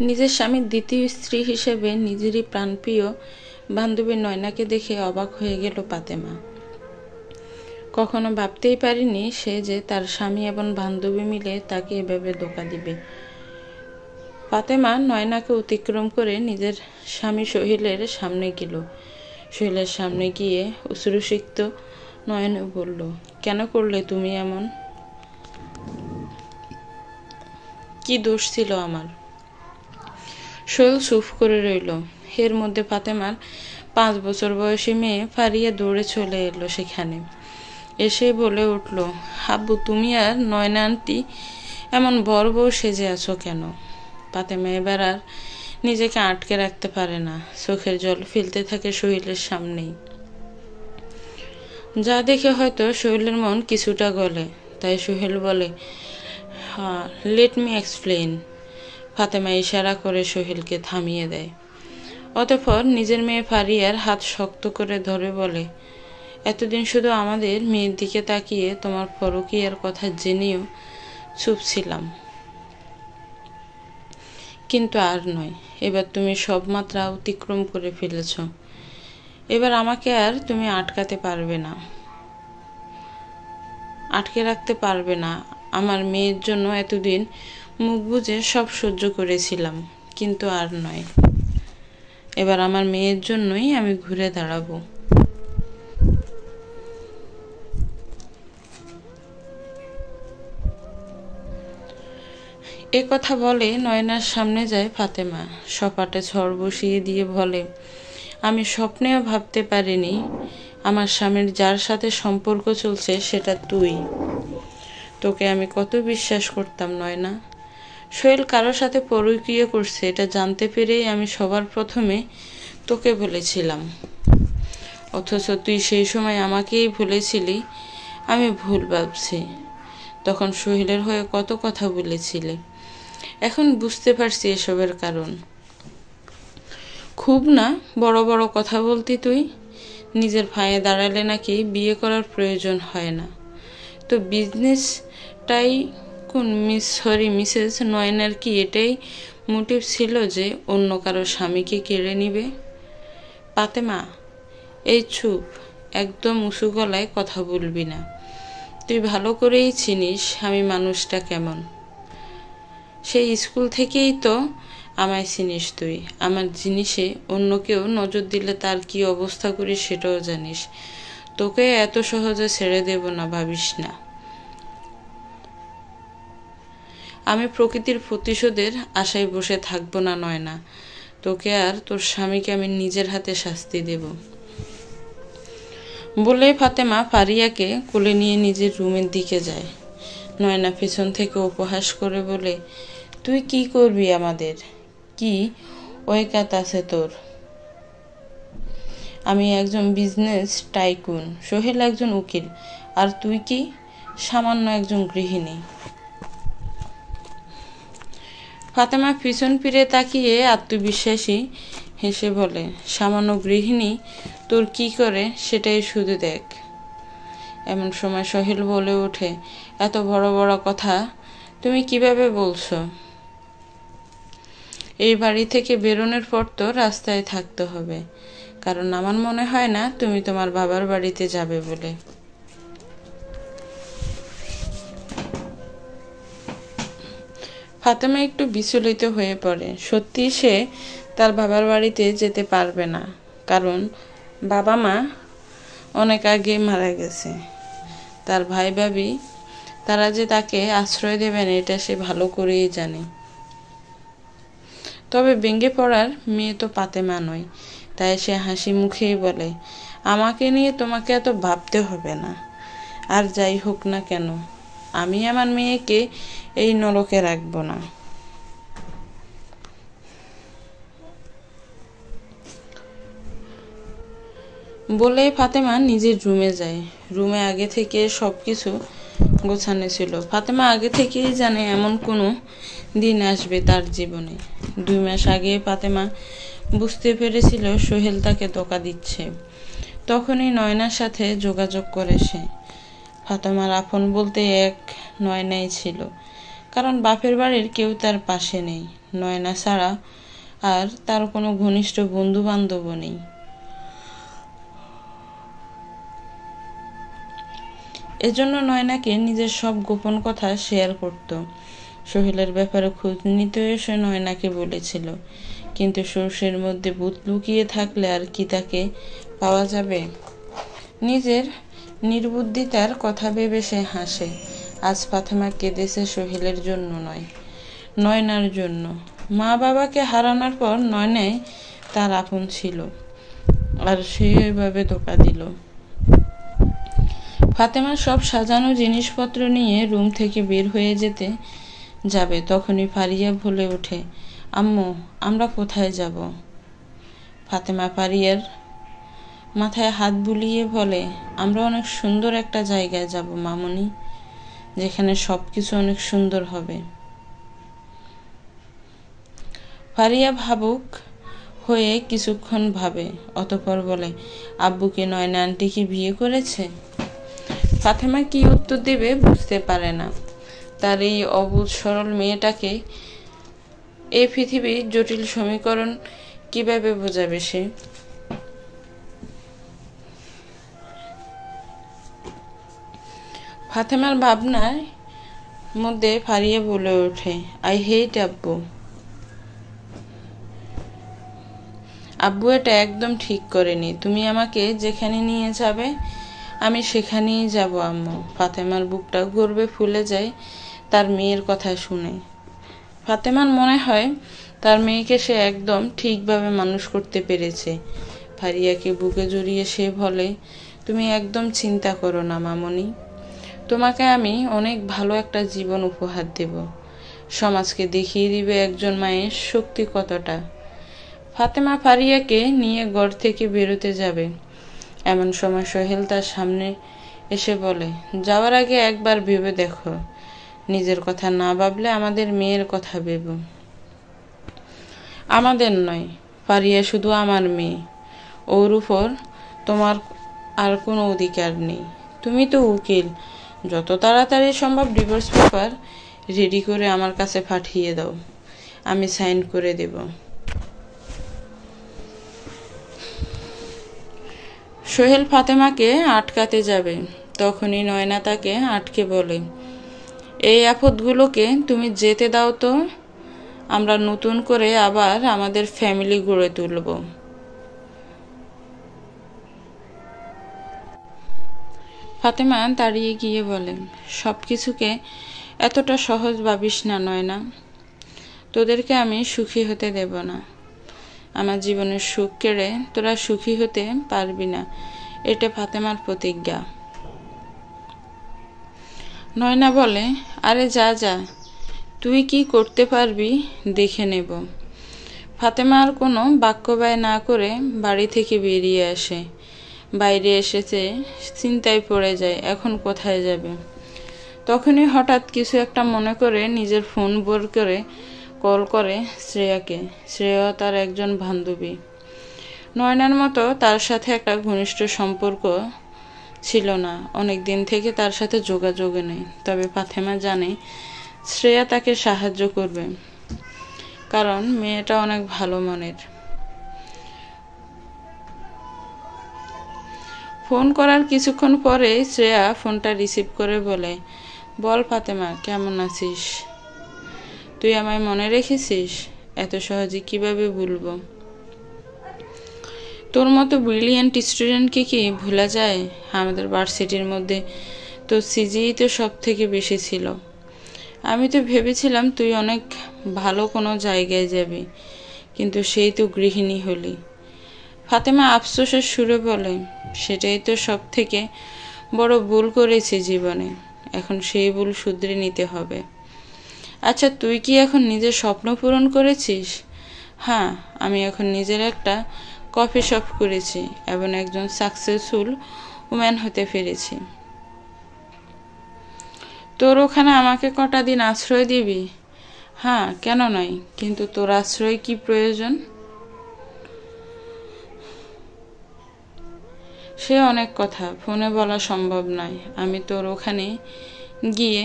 নিজের স্বামীর দ্বিতীয় স্ত্রী হিসেবে নিজেরই প্রাণপ্রিয় বান্ধবী নয়নাকে দেখে অবাক হয়ে গেল ফাতেমা। কখনো ভাবতেই পারেনি সে যে তার স্বামী এবং বান্ধবী মিলে তাকে এভাবে ধোঁকা দিবে। ফাতেমা নয়নাকে অতিক্রম করে নিজের স্বামী সোহেলের সামনে গেল। সোহেলের সামনে গিয়ে অশ্রুসিক্ত নয়নে বলল, কেন করলে তুমি এমন? কি দোষ ছিল আমার? সোহেল চুপ করে রইল। এর মধ্যে ফাতেমার 5 বছর বয়সী মেয়ে ফারিয়া দৌড়ে চলে এলো সেখানে। এসে বলে উঠল, আব্বু তুমি আর নয়না আন্টি এমন বড় বউ সেজে আছো কেন? ফাতেমা এবার আর নিজেকে আটকে রাখতে পারে না, চোখের জল ফেলতে থাকে সোহেলের সামনেই। যা দেখে হয়তো সোহেলের মন কিছুটা গলে, তাই সোহেল বলে, লেট মি এক্সপ্লেইন। ফাতেমা ইশারা করে সোহেলকে থামিয়ে দেয়। অতঃপর নিজের মেয়ে ফারিয়ার হাত শক্ত করে ধরে বলে, এতদিন শুধু আমাদের মেয়ের দিকে তাকিয়ে তোমার পরকীয়ার কথা জেনেও চুপ ছিলাম, কিন্তু আর নয়, এবার তুমি সব মাত্রা অতিক্রম করে ফেলেছ। এবার আমাকে আর তুমি আটকে রাখতে পারবে না। আমার মেয়ের জন্য এতদিন মুখ বুজে সব সহ্য করেছিলাম, কিন্তু আর নয়, এবার আমার মেয়ের জন্যই আমি ঘুরে দাঁড়াবো। এ কথা বলে নয়নার সামনে যায় ফাতেমা, সপাটে ঝড় বসিয়ে দিয়ে বলে, আমি স্বপ্নেও ভাবতে পারিনি আমার স্বামীর যার সাথে সম্পর্ক চলছে সেটা তুই। তোকে আমি কত বিশ্বাস করতাম নয়না। সোহেল কারোর সাথে পরকীয়া করছে এটা জানতে পেরেই আমি সবার প্রথমে তোকে বলেছিলাম, অথচ তুই সেই সময় আমাকেই বলেছিলি আমি ভুল ভাবছি। তখন সোহেলের হয়ে কত কথা বলেছিলে, এখন বুঝতে পারছি এসবের কারণ। খুব না বড় বড় কথা বলতি তুই, নিজের পায়ে দাঁড়ালে নাকি বিয়ে করার প্রয়োজন হয় না। তো বিজনেসটাই মিসেস নয়নার কি এটাই মোটিভ ছিল যে অন্য কারো স্বামীকে কেড়ে নিবে? ফাতেমা, এই চুপ, একদম উঁচু গলায় কথা বলবি না। তুই ভালো করেই চিনিস আমি মানুষটা কেমন। সেই স্কুল থেকেই তো আমায় চিনিস তুই। আমার জিনিসে অন্য কেউ নজর দিলে তার কি অবস্থা করি সেটাও জানিস। তোকে এত সহজে ছেড়ে দেব না ভাবিস না। আমি প্রকৃতির প্রতিশোধের আশায় বসে থাকবো না নয়না। তোকে আর তোর স্বামীকে আমি নিজের হাতে শাস্তি দেব। বলে ফাতেমা ফারিয়াকে কোলে নিয়ে নিজের রুমের দিকে যায়। নয়না পেছন থেকে উপহাস করে বলে, তুই কি করবি আমাদের? কি ওয়েকাত আছে তোর? আমি একজন বিজনেস টাইকুন, সোহেল একজন উকিল, আর তুই কি সামান্য একজন গৃহিণী। ফাতেমা পিছন ফিরে তাকিয়ে আত্মবিশ্বাসী হেসে বলে, সামান্য গৃহিণী তোর কি করে সেটাই শুধু দেখ। এমন সময় সোহেল বলে ওঠে, এত বড় বড় কথা তুমি কিভাবে বলছো? এই বাড়ি থেকে বেরোনোর পর তো রাস্তায় থাকতে হবে, কারণ আমার মনে হয় না তুমি তোমার বাবার বাড়িতে যাবে বলে। ফাতেমা একটু বিচলিত হয়ে পড়ে। সত্যি সে তার বাবার বাড়িতে যেতে পারবে না, কারণ বাবা মা অনেক আগে মারা গেছে। তার ভাই ভাবি তারা যে তাকে আশ্রয় দেবেন এটা সে ভালো করেই জানে। তবে ভেঙে পড়ার মেয়ে তো ফাতেমা নয়, তাই সে হাসি মুখেই বলে, আমাকে নিয়ে তোমাকে এত ভাবতে হবে না। আর যাই হোক না কেন, আমি আমার মেয়েকে এই নরকে রাখবো না। বলে ফাতেমা নিজের রুমে যায়। রুমে আগে থেকে সবকিছু গোছানো ছিল। ফাতেমা আগে থেকেই জানে এমন কোনো দিন আসবে তার জীবনে। 2 মাস আগে ফাতেমা বুঝতে পেরেছিল সোহেল তাকে ধোঁকা দিচ্ছে। তখনই নয়নার সাথে যোগাযোগ করে সে। ফাতেমার আপন বলতে এক নয়নাই ছিল, কারণ বাপের বাড়ির কেউ তার পাশে নেই। নয়না ছাড়া আর তার কোনো ঘনিষ্ঠ বন্ধু বান্ধবও নেই। এজন্য নয়নাকে নিজের সব গোপন কথা শেয়ার করত। সোহেলের ব্যাপারে খোঁজ নিতে এসে নয়নাকে বলেছিল, কিন্তু সর্ষের মধ্যে ভূত লুকিয়ে থাকলে আর কি তাকে পাওয়া যাবে? নিজের নির্বুদ্ধিতার কথা ভেবে সে হাসে। আজ ফাতেমা কেঁদেছে সোহেলের জন্য নয়, নয়নার জন্য। মা বাবাকে হারানোর পর নয়নাই তার আপন ছিল, আর সে এভাবে ধোঁকা দিল। ফাতেমা সব সাজানো জিনিসপত্র নিয়ে রুম থেকে বের হয়ে যেতে যাবে, তখনই ফারিয়া বলে ওঠে, আম্মু, আমরা কোথায় যাব? ফাতেমা ফারিয়ার মাথায় হাত বুলিয়ে বলে, আমরা অনেক সুন্দর একটা জায়গায় যাব মামুনি, যেখানে সবকিছু অনেক সুন্দর হবে। ফারিয়া ভাবুক হয়ে কিছুক্ষণ ভাবে, অতঃপর বলে, আব্বু কি নয়না আন্টি কি বিয়ে করেছে? ফাতেমা কি উত্তর দেবে বুঝতে পারে না। তার এই অবুঝ সরল মেয়েটাকে এই পৃথিবীর জটিল সমীকরণ কিভাবে বোঝাবে সে? ফাতেমার ভাবনার মধ্যে ফারিয়া বলে ওঠে, আই হেট আব্বু। আব্বু এটা একদম ঠিক করেনি। তুমি আমাকে যেখানে নিয়ে যাবে আমি সেখানেই যাব আম্মু। ফাতেমার বুকটা গর্বে ফুলে যায় তার মেয়ের কথা শুনে। ফাতেমার মনে হয় তার মেয়েকে সে একদম ঠিকভাবে মানুষ করতে পেরেছে। ফারিয়াকে বুকে জড়িয়ে সে বলে, তুমি একদম চিন্তা করো না মামনি, তোমাকে আমি অনেক ভালো একটা জীবন উপহার দেব। সমাজকে দেখিয়ে দিবে একজন মায়ের শক্তি কতটা। ফাতেমা ফারিয়াকে নিয়ে ঘর থেকে বেরোতে যাবে, এমন সময় সোহেল তার সামনে এসে বলে, যাওয়ার আগে একবার ভেবে দেখো, নিজের কথা না ভাবলে আমাদের মেয়ের কথা ভেবো। আমাদের নয়, ফারিয়া শুধু আমার মেয়ে, ওর উপর তোমার আর কোনো অধিকার নেই। তুমি তো উকিল, যত তাড়াতাড়ি সম্ভব ডিভোর্স পেপার রেডি করে আমার কাছে পাঠিয়ে দাও, আমি সাইন করে দেব। সোহেল ফাতেমাকে আটকাতে যাবে, তখনই নয়না তাকে আটকে বলে, এই আপদগুলোকে তুমি যেতে দাও তো, আমরা নতুন করে আবার আমাদের ফ্যামিলি গড়ে তুলব। ফাতেমা দাঁড়িয়ে গিয়ে বলে, সব কিছুকে এতটা সহজ ভাবিস না নয়না, তোদেরকে আমি সুখী হতে দেব না। আমার জীবনের সুখ কেড়ে তোরা সুখী হতে পারবি না, এটা ফাতেমার প্রতিজ্ঞা। নয়না বলে, আরে যা যা, তুই কি করতে পারবি দেখে নেব। ফাতেমা আর কোনো বাক্য ব্যয় না করে বাড়ি থেকে বেরিয়ে আসে। বাইরে এসেছে চিন্তায় পড়ে যায়, এখন কোথায় যাবে। তখনই হঠাৎ কিছু একটা মনে করে নিজের ফোন বের করে কল করে শ্রেয়াকে। শ্রেয়া তার একজন বান্ধবী। নয়নার মতো তার সাথে একটা ঘনিষ্ঠ সম্পর্ক ছিল না, অনেক দিন থেকে তার সাথে যোগাযোগ নেই। তবে ফাতেমা জানে শ্রেয়া তাকে সাহায্য করবে, কারণ মেয়েটা অনেক ভালো মনের। ফোন করার কিছুক্ষণ পরে শ্রেয়া ফোনটা রিসিভ করে বলে, বল ফাতেমা, কেমন আছিস? তুই আমায় মনে রেখেছিস? এত সহজে কিভাবে ভুলবো? তোর মতো ব্রিলিয়েন্ট স্টুডেন্টকে কি ভোলা যায়? আমাদের ভার্সিটির মধ্যে তোর সিজিই তো সব থেকে বেশি ছিল। আমি তো ভেবেছিলাম তুই অনেক ভালো কোনো জায়গায় যাবি, কিন্তু সেই তো গৃহিণী হলি। ফাতেমা আফসোসের সুরে বলে, সেটাই তো সব থেকে বড় ভুল করেছি জীবনে, এখন সেই ভুল শুধরে নিতে হবে। আচ্ছা, তুই কি এখন নিজের স্বপ্ন পূরণ করেছিস? হ্যাঁ, আমি এখন নিজের একটা কফি শপ করেছি এবং একজন সাকসেসফুল ওম্যান হতে পেরেছি। তোর ওখানে আমাকে কটা দিন আশ্রয় দিবি? হ্যাঁ, কেন নয়, কিন্তু তোর আশ্রয় কি প্রয়োজন? সে অনেক কথা ফোনে বলা সম্ভব নয়। আমি তোর ওখানে গিয়ে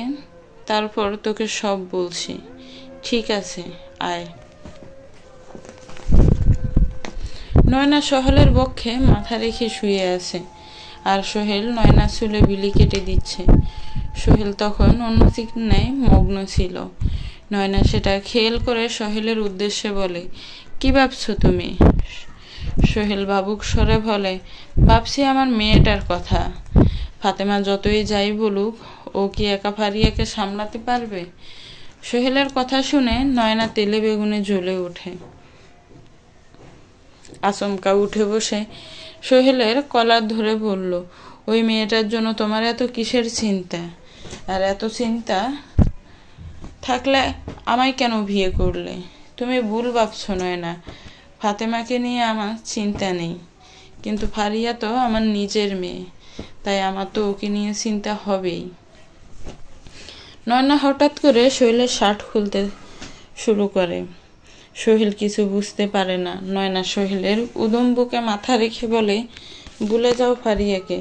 তারপর তোকে সব বলছি। ঠিক আছে, আয়। নয়না সোহেলের বক্ষে মাথা রেখে শুয়ে আছে, আর সোহেল নয়না চুলে বিলি কেটে দিচ্ছে। সোহেল তখন অন্য চিন্তায় মগ্ন ছিল। নয়না সেটা খেয়াল করে সোহেলের উদ্দেশ্যে বলে, কি ভাবছো তুমি? সোহেল ভাবুক স্বরে বলে, ভাবছি আমার মেয়েটার কথা। ফাতেমা যতই যাই বলুক, ও কি একা ফারিয়াকে সামলাতে পারবে? সোহেলের কথা শুনে নয়না তেলে বেগুনে জ্বলে ওঠে। আচমকা উঠে বসে সোহেলের কলার ধরে বলল, ওই মেয়েটার জন্য তোমার এত কিসের চিন্তা? আর এত চিন্তা থাকলে আমায় কেন বিয়ে করলে? তুমি ভুল ভাবছো নয়না, ফাতেমাকে নিয়ে আমার চিন্তা নেই, কিন্তু ফারিয়া তো আমার নিজের মেয়ে, তাই আমার তো ওকে নিয়ে চিন্তা হবেই। নয়না হঠাৎ করে সোহেলের শার্ট খুলতে শুরু করে। সোহেল কিছু বুঝতে পারে না। নয়না সোহেলের উদম বুকে মাথা রেখে বলে, ভুলে যাও ফারিয়াকে।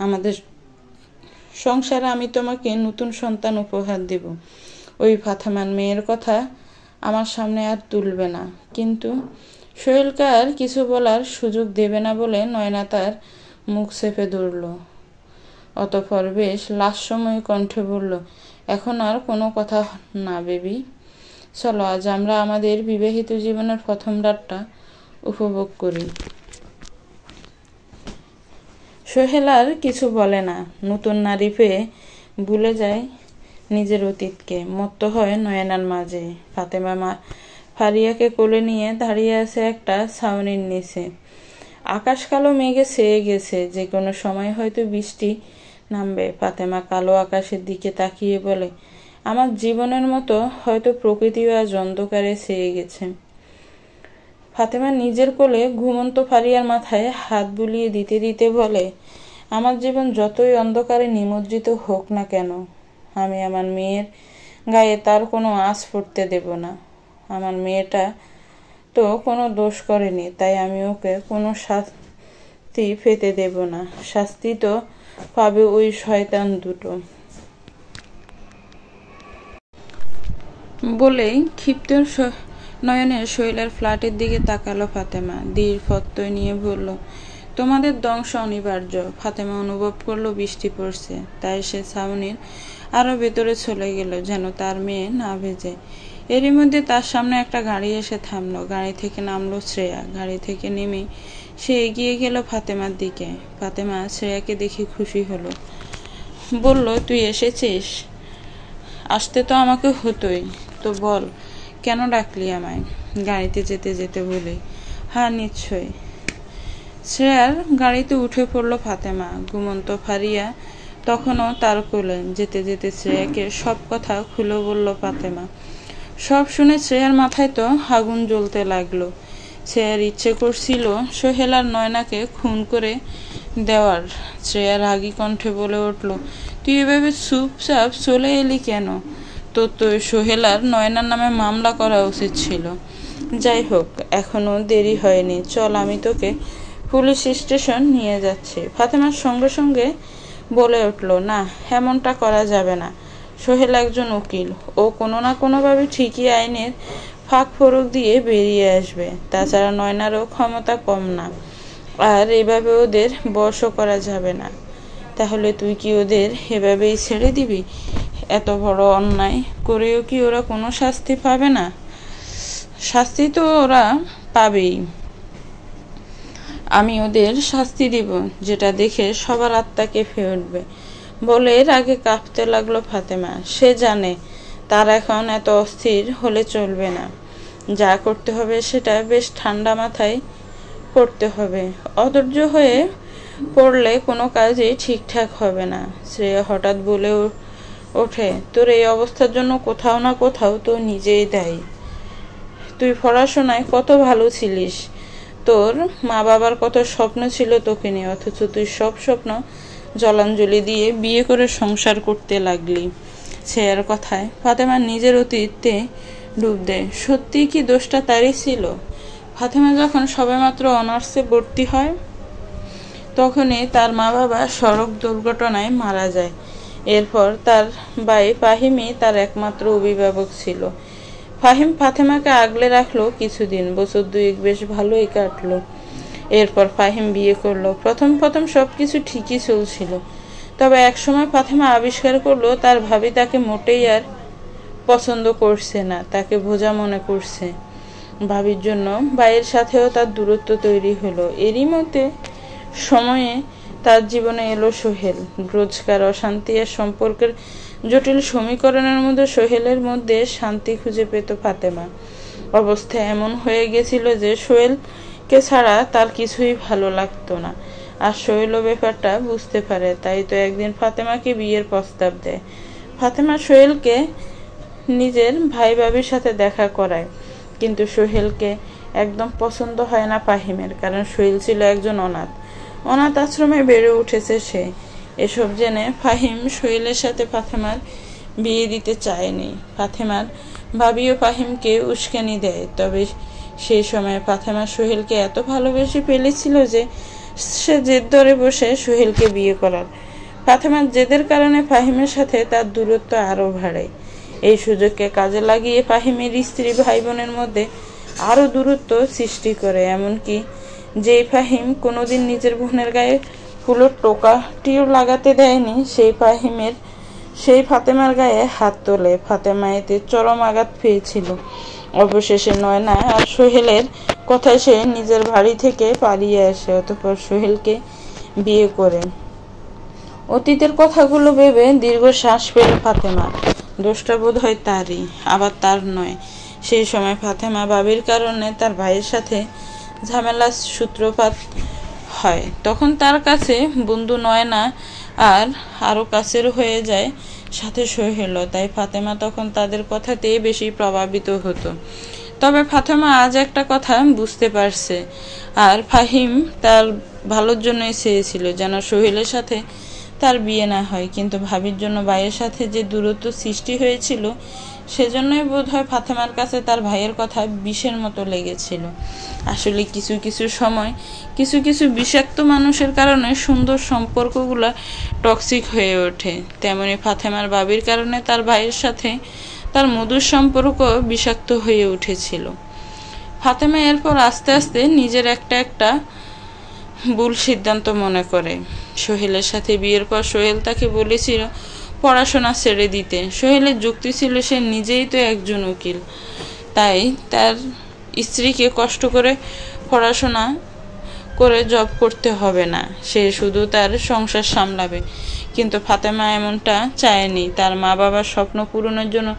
আমাদের সংসারে আমি তোমাকে নতুন সন্তান উপহার দেব। ওই ফাতেমার মেয়ের কথা আমার সামনে আর তুলবে না। কিন্তু সোহেলকে আর কিছু বলার সুযোগ দেবে না বলে নয়না তার মুখ চেপে ধরল। অতঃপর বেশ লাস্যময় কণ্ঠে বলল, এখন আর কোনো কথা না বেবি, চলো আজ আমরা আমাদের বিবাহিত জীবনের প্রথম রাতটা উপভোগ করি। সোহেল আর কিছু বলে না। নতুন নারী পেয়ে ভুলে যায় নিজের অতীতকে, মত্ত হয় নয়নার মাঝে। ফাতেমা ফারিয়াকে কোলে নিয়ে দাঁড়িয়ে আছে একটা ছাউনির নিচে। আকাশ কালো মেঘে ছেয়ে গেছে, যে কোনো সময় হয়তো বৃষ্টি নামবে। ফাতেমা কালো আকাশের দিকে তাকিয়ে বলে, আমার জীবনের মতো হয়তো প্রকৃতিও আজ অন্ধকারে ছেয়ে গেছে। ফাতেমা নিজের কোলে ঘুমন্ত ফারিয়ার মাথায় হাত বুলিয়ে দিতে দিতে বলে, আমার জীবন যতই অন্ধকারে নিমজ্জিত হোক না কেন, আমি আমার মেয়ের গায়ে তার কোনো আঁচ ফুটতে দেব না। আমার মেয়েটা তো কোনো দোষ করেনি, তাই আমি ওকে কোনো শাস্তি পেতে দেব না। শাস্তি তো পাবে ওই শয়তান দুটো। বলেই ক্ষিপ্ত নয়নে সোহেলের ফ্ল্যাটের দিকে তাকালো ফাতেমা। দীর প্রত্যয় নিয়ে বলল, তোমাদের ধ্বংস অনিবার্য। ফাতেমা অনুভব করলো বৃষ্টি পড়ছে, তাই সে ছাউনির আরো ভেতরে চলে গেল, যেন তার মেয়ে না ভেজে। এরই মধ্যে তার সামনে একটা গাড়ি এসে থামলো। গাড়ি থেকে নামলো শ্রেয়া। গাড়ি থেকে নেমে সে এগিয়ে গেল ফাতেমার দিকে। ফাতেমা শ্রেয়াকে দেখে খুশি হলো, বলল, তুই এসেছিস? আসতে তো আমাকে হতোই, তো বল কেন ডাকলি আমায়? গাড়িতে যেতে যেতে বলি, হ্যাঁ নিশ্চয়ই। শ্রেয়ার গাড়িতে উঠে পড়লো ফাতেমা। ঘুমন্ত ফারিয়া তখনও তার কোলে। যেতে যেতে শ্রেয়াকে সব কথা খুলে বলল ফাতেমা। সব শুনে শ্রেয়ার মাথায় তো আগুন জ্বলতে লাগলো। শ্রেয়ার ইচ্ছে করছিল সোহেল আর নয়নাকে খুন করে দেওয়ার। শ্রেয়া রাগী কণ্ঠে বলে উঠল, তুই এভাবে চুপচাপ চলে এলি কেন? তোর তো সোহেল আর নয়নার নামে মামলা করা উচিত ছিল। যাই হোক, এখনো দেরি হয়নি, চল আমি তোকে পুলিশ স্টেশন নিয়ে যাচ্ছি। ফাতেমার সঙ্গে সঙ্গে বলে উঠল, না, এমনটা করা যাবে না। সোহেল একজন উকিল, ও কোনো না কোনোভাবে ঠিকই আইনের ফাঁক ফোরক দিয়ে বেরিয়ে আসবে। তাছাড়া নয়নারও ক্ষমতা কম না, আর এভাবে ওদের বশও করা যাবে না। তাহলে তুই কি ওদের এভাবেই ছেড়ে দিবি? এত বড় অন্যায় করেও কি ওরা কোনো শাস্তি পাবে না? শাস্তি তো ওরা পাবেই। আমি ওদের শাস্তি দিব, যেটা দেখে সবার আত্মা কেঁপে উঠবে। বলে এর আগে কাঁপতে লাগলো ফাতেমা। সে জানে তার এখন এত অস্থির হলে চলবে না। যা করতে হবে সেটা বেশ ঠান্ডা মাথায় করতে হবে। অধৈর্য হয়ে পড়লে কোনো কাজই ঠিকঠাক হবে না। শ্রেয়া হঠাৎ বলে ওঠে, তোর এই অবস্থার জন্য কোথাও না কোথাও তো নিজেই দায়ী। তুই পড়াশোনায় কত ভালো ছিলিস, তোর মা বাবার কত স্বপ্ন ছিল তোকে নিয়ে, অথচ তুই সব স্বপ্ন জলাঞ্জলি দিয়ে বিয়ে করে সংসার করতে লাগলি। শ্রেয়ার কথায় ফাতেমা নিজের অতীতে ডুব দেয়। সত্যি কি দোষটা তারই ছিল? ফাতেমা যখন সবেমাত্র অনার্সে ভর্তি হয়, তখনই তার মা বাবা সড়ক দুর্ঘটনায় মারা যায়। এরপর তার ভাই ফাহিমই তার একমাত্র অভিভাবক ছিল। ফাহিম ফাতেমাকে আগলে রাখলো কিছুদিন, বছর দুয়েক বেশ ভালোই কাটলো। এরপর ফাহিম বিয়ে করলো। প্রথম প্রথম সবকিছু ঠিকই চলছিল, তবে একসময় ফাতেমা আবিষ্কার করলো তার ভাবি তাকে মোটেই আর পছন্দ করছে না, তাকে বোঝা মনে করছে। ভাবির জন্য ভাইয়ের সাথেও তার দূরত্ব তৈরি হলো। এরই মধ্যে সময়ে তার জীবনে এলো সোহেল। রোজকার অশান্তি আর সম্পর্কের জটিল সমীকরণের মধ্যে সোহেলের মধ্যে শান্তি খুঁজে পেত ফাতেমা। অবস্থা এমন হয়ে গেছিল যে সোহেলকে ছাড়া তার কিছুই ভালো লাগতো না। আর সোহেলও ব্যাপারটা বুঝতে পারে, তাই তো একদিন ফাতেমাকে বিয়ের প্রস্তাব দেয়। ফাতেমা সোহেলকে নিজের ভাই ভাবির সাথে দেখা করায়, কিন্তু সোহেলকে একদম পছন্দ হয় না ফাহিমের, কারণ সোহেল ছিল একজন অনাথ আশ্রমে বেড়ে উঠেছে সে। এসব জেনে ফাহিম সোহেলের সাথে ফাতেমার বিয়ে দিতে চায়নি। ফাতেমার ভাবিও ফাহিমকে উস্কানি দেয়, তবে সেই সময় ফাতেমা সোহেলকে এত ভালোবেসে ফেলেছিল যে সে জেদ ধরে বসে সোহেলকে বিয়ে করার। ফাতেমার জেদের কারণে ফাহিমের সাথে তার দূরত্ব আরও বাড়ে। এই সুযোগকে কাজে লাগিয়ে ফাহিমের স্ত্রী ভাই বোনের মধ্যে আরও দূরত্ব সৃষ্টি করে, এমনকি যেই ফাহিম কোনোদিন নিজের বোনের গায়ে ফুলের টোকাটিও লাগাতে দেয়নি, সেই ফাতেমার গায়ে হাত তোলে। ফাতেমা এতে চরম আঘাত পেয়েছিল। অবশেষে নয়না আর সোহেলের কথায় সে নিজের বাড়ি থেকে পালিয়ে আসে, অতঃপর সোহেলকে বিয়ে করে। অতীতের কথাগুলো ভেবে দীর্ঘ শ্বাস পেল ফাতেমা। দোষটা বোধ হয় তারই, আবার তার নয়। সেই সময় ফাতেমা ভাবির কারণে তার ভাইয়ের সাথে ঝামেলার সূত্রপাত হয়। তখন তার কাছে বন্ধু নয়না আর আরও কাছের হয়ে যায়, সাথে সোহেলও। তাই ফাতেমা তখন তাদের কথাতেই বেশি প্রভাবিত হতো। তবে ফাতেমা আজ একটা কথা বুঝতে পারছে, আর ফাহিম তার ভালোর জন্যই চেয়েছিল যেন সোহেলের সাথে তার বিয়ে না হয়, কিন্তু ভাবির জন্য ভাইয়ের সাথে যে দূরত্ব সৃষ্টি হয়েছিল সেজন্যই বোধ হয় ফাতেমার কাছে তার ভাইয়ের কথা বিষের মতো লেগেছিল। আসলে কিছু সময় কিছু বিষাক্ত মানুষের কারণে সুন্দর সম্পর্কগুলো টক্সিক হয়ে ওঠে। তেমনি ফাতেমার ভাবির কারণে তার ভাইয়ের সাথে তার মধুর সম্পর্ক বিষাক্ত হয়ে উঠেছিল। ফাতেমা এরপর আস্তে আস্তে নিজের একটা ভুল সিদ্ধান্ত মনে করে। সোহেলের সাথে বিয়ের পর সোহেল তাকে বলেছিল পড়াশোনা ছেড়ে দিতে। সোহেলের যুক্তি ছিল সে নিজেই তো একজন উকিল, তাই তার স্ত্রীকে কষ্ট করে পড়াশোনা করে জব করতে হবে না, সে শুধু তার সংসার সামলাবে। কিন্তু ফাতেমা এমনটা চায়নি। তার মা বাবার স্বপ্ন পূরণের জন্য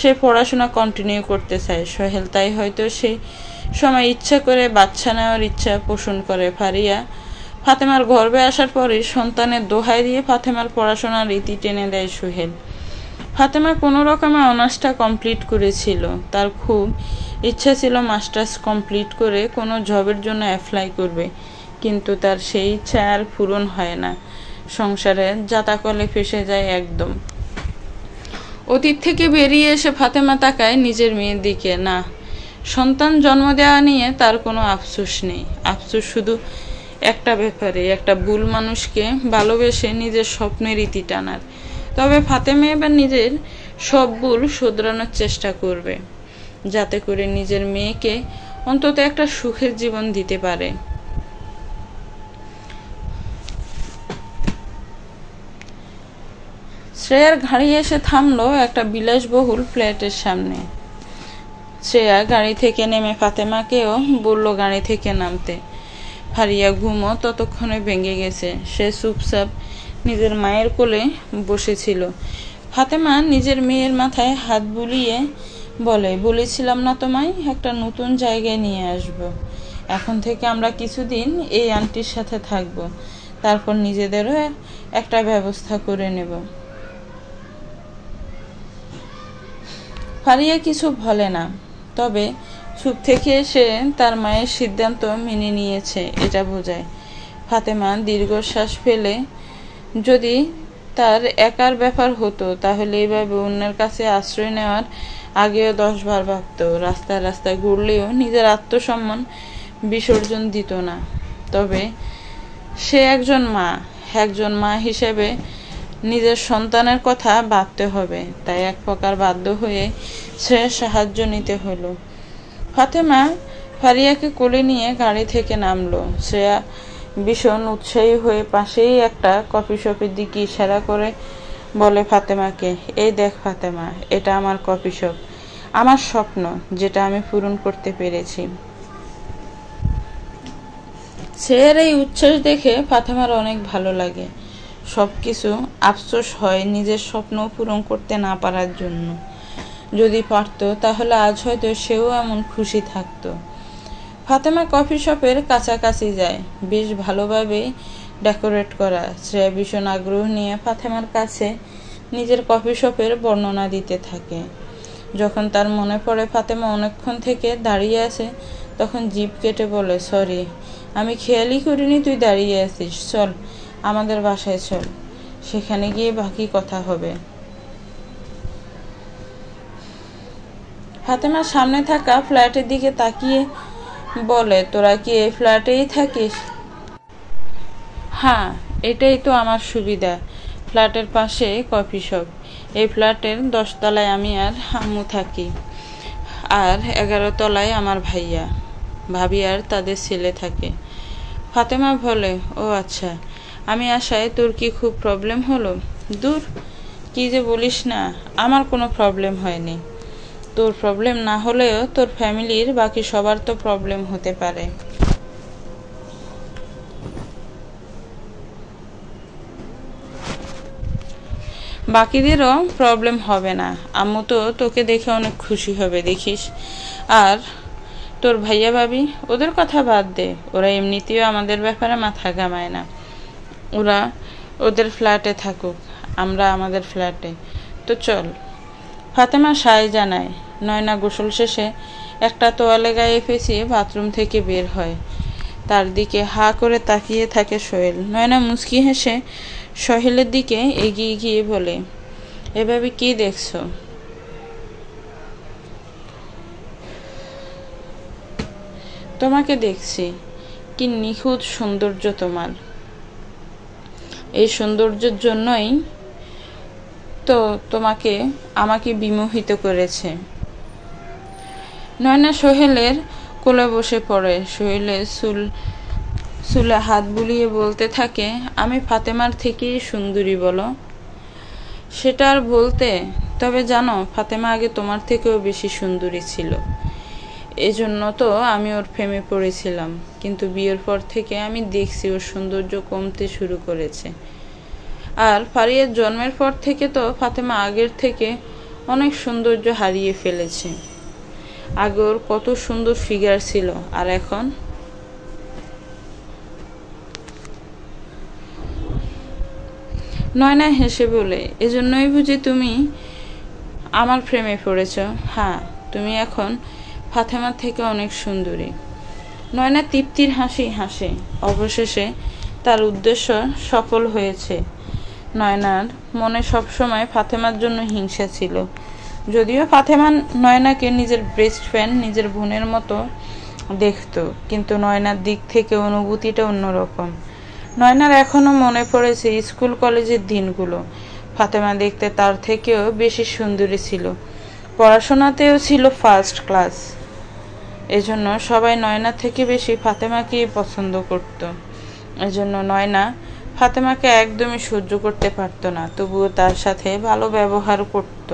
সে পড়াশোনা কন্টিনিউ করতে চায়। সোহেল তাই হয়তো সেই সময় ইচ্ছা করে বাচ্চা নেওয়ার ইচ্ছা পোষণ করে। ফাতেমার গর্ভে আসার পরে সন্তানের দোহাই দিয়ে ফাতেমার পড়াশোনার রীতি টেনে দেয় সোহেল। ফাতেমা কোনো রকমে অনার্সটা কমপ্লিট করেছিল। তার খুব ইচ্ছা ছিল মাস্টার্স কমপ্লিট করে কোনো জবের জন্য অ্যাপ্লাই করবে, কিন্তু তার সেই ইচ্ছা আর পূরণ হয় না। সংসারে জাতাকলে ফেসে যায় একদম। অতীত থেকে বেরিয়ে এসে ফাতেমা তাকায় নিজের মেয়ের দিকে। না, সন্তান জন্ম দেওয়া নিয়ে তার কোনো আফসোস নেই। আফসোস শুধু একটা ব্যাপারে, একটা ভুল মানুষকে ভালোবেসে নিজের স্বপ্নের রীতি টানার। তবে ফাতেমা এবার নিজের সব ভুল শোধরানোর চেষ্টা করবে, যাতে করে নিজের মেয়েকে অন্তত একটা সুখের জীবন দিতে পারে। শ্রেয়ার গাড়ি এসে থামলো একটা বিলাসবহুল ফ্ল্যাটের সামনে। শ্রেয়া গাড়ি থেকে নেমে ফাতেমাকেও বলল গাড়ি থেকে নামতে। ফারিয়া ঘুমও ততক্ষণে ভেঙে গেছে। সে চুপচাপ নিজের মায়ের কোলে বসেছিল। ফাতেমা নিজের মেয়ের মাথায় হাত বুলিয়ে বলেছিলাম না তোমায় একটা নতুন জায়গায় নিয়ে আসব। এখন থেকে আমরা কিছুদিন এই আন্টির সাথে থাকব, তারপর নিজেদেরও একটা ব্যবস্থা করে নেব। ফারিয়া কিছু বলে না, তবে চুপ থেকে সে তার মায়ের সিদ্ধান্ত মেনে নিয়েছে এটা বোঝায়। ফাতেমা দীর্ঘশ্বাস ফেলে, যদি তার একার ব্যাপার হতো তাহলে এইভাবে অন্যের কাছে আশ্রয় নেওয়ার আগেও 10 বার ভাবত। রাস্তায় ঘুরলেও নিজের আত্মসম্মান বিসর্জন দিত না। তবে সে একজন মা হিসেবে নিজের সন্তানের কথা ভাবতে হবে, তাই এক প্রকার বাধ্য হয়ে সে সাহায্য নিতে হলো। ফারিয়াকে কোলে নিয়ে গাড়ি থেকে নামলো। শ্রেয়া ভীষণ উৎসাহী হয়ে পাশেই একটা কফি শপের দিকে ইশারা করে বলে ফাতেমাকে, এই দেখ ফাতেমা, এটা আমার কফি শপ, আমার স্বপ্ন যেটা আমি পূরণ করতে পেরেছি। শ্রেয়ার এই উচ্ছ্বাস দেখে ফাতেমার অনেক ভালো লাগে। সবকিছু আফসোস হয় নিজের স্বপ্ন পূরণ করতে না পারার জন্য। যদি পারত তাহলে আজ হয়তো সেও এমন খুশি থাকতো। ফাতেমা কফি শপের কাছাকাছি যায়, বেশ ভালোভাবে ডেকোরেট করা। শ্রেয়া ভীষণ আগ্রহ নিয়ে ফাতেমার কাছে নিজের কফি শপের বর্ণনা দিতে থাকে। যখন তার মনে পড়ে ফাতেমা অনেকক্ষণ থেকে দাঁড়িয়ে আছে, তখন জিভ কেটে বলে, সরি, আমি খেয়ালই করিনি তুই দাঁড়িয়ে আছিস, চল আমাদের বাসায় চল, সেখানে গিয়ে বাকি কথা হবে। ফাতেমা সামনে থাকা ফ্ল্যাটের দিকে তাকিয়ে বলে, তোরা কি এই ফ্ল্যাটেই থাকিস? হ্যাঁ, এটাই তো আমার সুবিধা, ফ্ল্যাটের পাশে কফি শপ। এই ফ্ল্যাটের 10 তলায় আমি আর আম্মু থাকি, আর 11 তলায় আমার ভাইয়া ভাবি আর তাদের ছেলে থাকে। ফাতেমা বলে, ও আচ্ছা, আমি আশায় তোর কি খুব প্রবলেম হলো? দূর, কি যে বলিস না, আমার কোনো প্রবলেম হয়নি। তোর প্রবলেম না হলেও তোর ফ্যামিলির বাকি সবার তো প্রবলেম হতে পারে। বাকিদেরও প্রবলেম হবে না, আম্মু তো তোকে দেখে অনেক খুশি হবে দেখিস। আর তোর ভাইয়া ভাবি, ওদের কথা বাদ দে, ওরা এমনিতেও আমাদের ব্যাপারে মাথা ঘামায় না। ওরা ওদের ফ্ল্যাটে থাকুক, আমরা আমাদের ফ্ল্যাটে। তো চল। ফাতেমা সায় জানায়। নয়না গোসল শেষে একটা তোয়ালে গায়ে পেঁচিয়ে বাথরুম থেকে বের হয়। তার দিকে হা করে তাকিয়ে থাকে সোহেল। নয়না মুচকি হেসে সোহেলের দিকে এগিয়ে গিয়ে বলে, এভাবে কি দেখছো? তোমাকে দেখছি, কি নিখুঁত সৌন্দর্য তোমার। এই সৌন্দর্যের জন্যই তো আমাকে বিমোহিত করেছে। নয়না সোহেলের কোলে বসে পড়ে। সোহেলের চুলে হাত বুলিয়ে বলতে থাকে, আমি ফাতেমার থেকেই সুন্দরী বলো? সেটা আর বলতে, তবে জানো ফাতেমা আগে তোমার থেকেও বেশি সুন্দরী ছিল। এজন্য তো আমি ওর প্রেমে পড়েছিলাম, কিন্তু বিয়ের পর থেকে আমি দেখছি ওর সৌন্দর্য কমতে শুরু করেছে। আর ফারিয়ার জন্মের পর থেকে তো ফাতেমা আগের থেকে অনেক সৌন্দর্য হারিয়ে ফেলেছে। আগে ওর কত সুন্দর ফিগার ছিল, আর এখন? নয়না হেসে বলে, এজন্যই বুঝি তুমি আমার প্রেমে পড়েছ? হ্যাঁ, তুমি এখন ফাতেমার থেকে অনেক সুন্দরী। নয়না তৃপ্তির হাসি হাসে। অবশেষে তার উদ্দেশ্য সফল হয়েছে। নয়নার মনে সবসময় ফাতেমার জন্য হিংসা ছিল। যদিও ফাতেমা নয়নাকে নিজের বেস্ট ফ্রেন্ড, নিজের বোনের মতো দেখত, কিন্তু নয়নার দিক থেকে অনুভূতিটা অন্যরকম। নয়নার এখনো মনে পড়েছে স্কুল কলেজের দিনগুলো। ফাতেমা দেখতে তার থেকেও বেশি সুন্দরী ছিল, পড়াশোনাতেও ছিল ফার্স্ট ক্লাস। এজন্য সবাই নয়না থেকে বেশি ফাতেমাকেই পছন্দ করত। এজন্য নয়না ফাতেমাকে একদমই সহ্য করতে পারত না, তবুও তার সাথে ভালো ব্যবহার করত,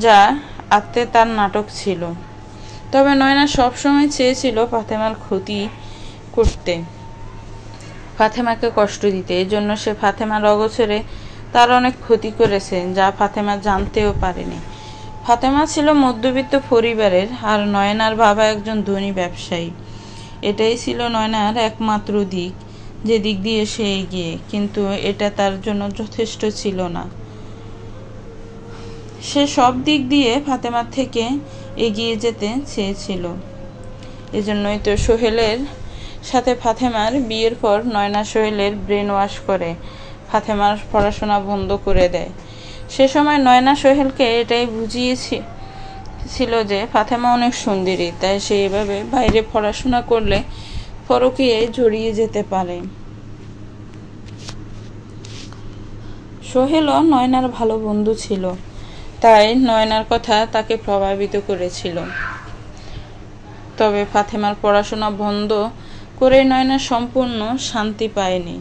যা আত্মে তার নাটক ছিল। তবে নয়না সবসময় চেয়েছিল ফাতেমার ক্ষতি করতে, ফাতেমাকে কষ্ট দিতে। এজন্য সে ফাতেমার অগোচরে তার অনেক ক্ষতি করেছে, যা ফাতেমা জানতেও পারেনি। ফাতেমা ছিল মধ্যবিত্ত পরিবারের, আর নয়নার বাবা একজন ধনী ব্যবসায়ী। এটাই ছিল নয়নার একমাত্র দিক, যে দিক দিয়ে সে এগিয়ে, কিন্তু এটা তার জন্য যথেষ্ট ছিল না। সে সব দিক দিয়ে ফাতেমার থেকে এগিয়ে যেতে চেয়েছিল। এজন্যই তো সোহেলের সাথে ফাতেমার বিয়ের পর নয়না সোহেলের ব্রেন ওয়াশ করে ফাতেমার পড়াশোনা বন্ধ করে দেয়। সে সময় নয়না সোহেলকে এটাই বুঝিয়েছিল যে ফাতেমা অনেক সুন্দরী, তাই সে এভাবে বাইরে পড়াশোনা করলে পরকীয়ায় জড়িয়ে যেতে পারে। সোহেলও নয়নার ভালো বন্ধু ছিল, তাই নয়নার কথা তাকে প্রভাবিত করেছিল। তবে ফাতেমার পড়াশোনা বন্ধ করে নয়না সম্পূর্ণ শান্তি পায়নি।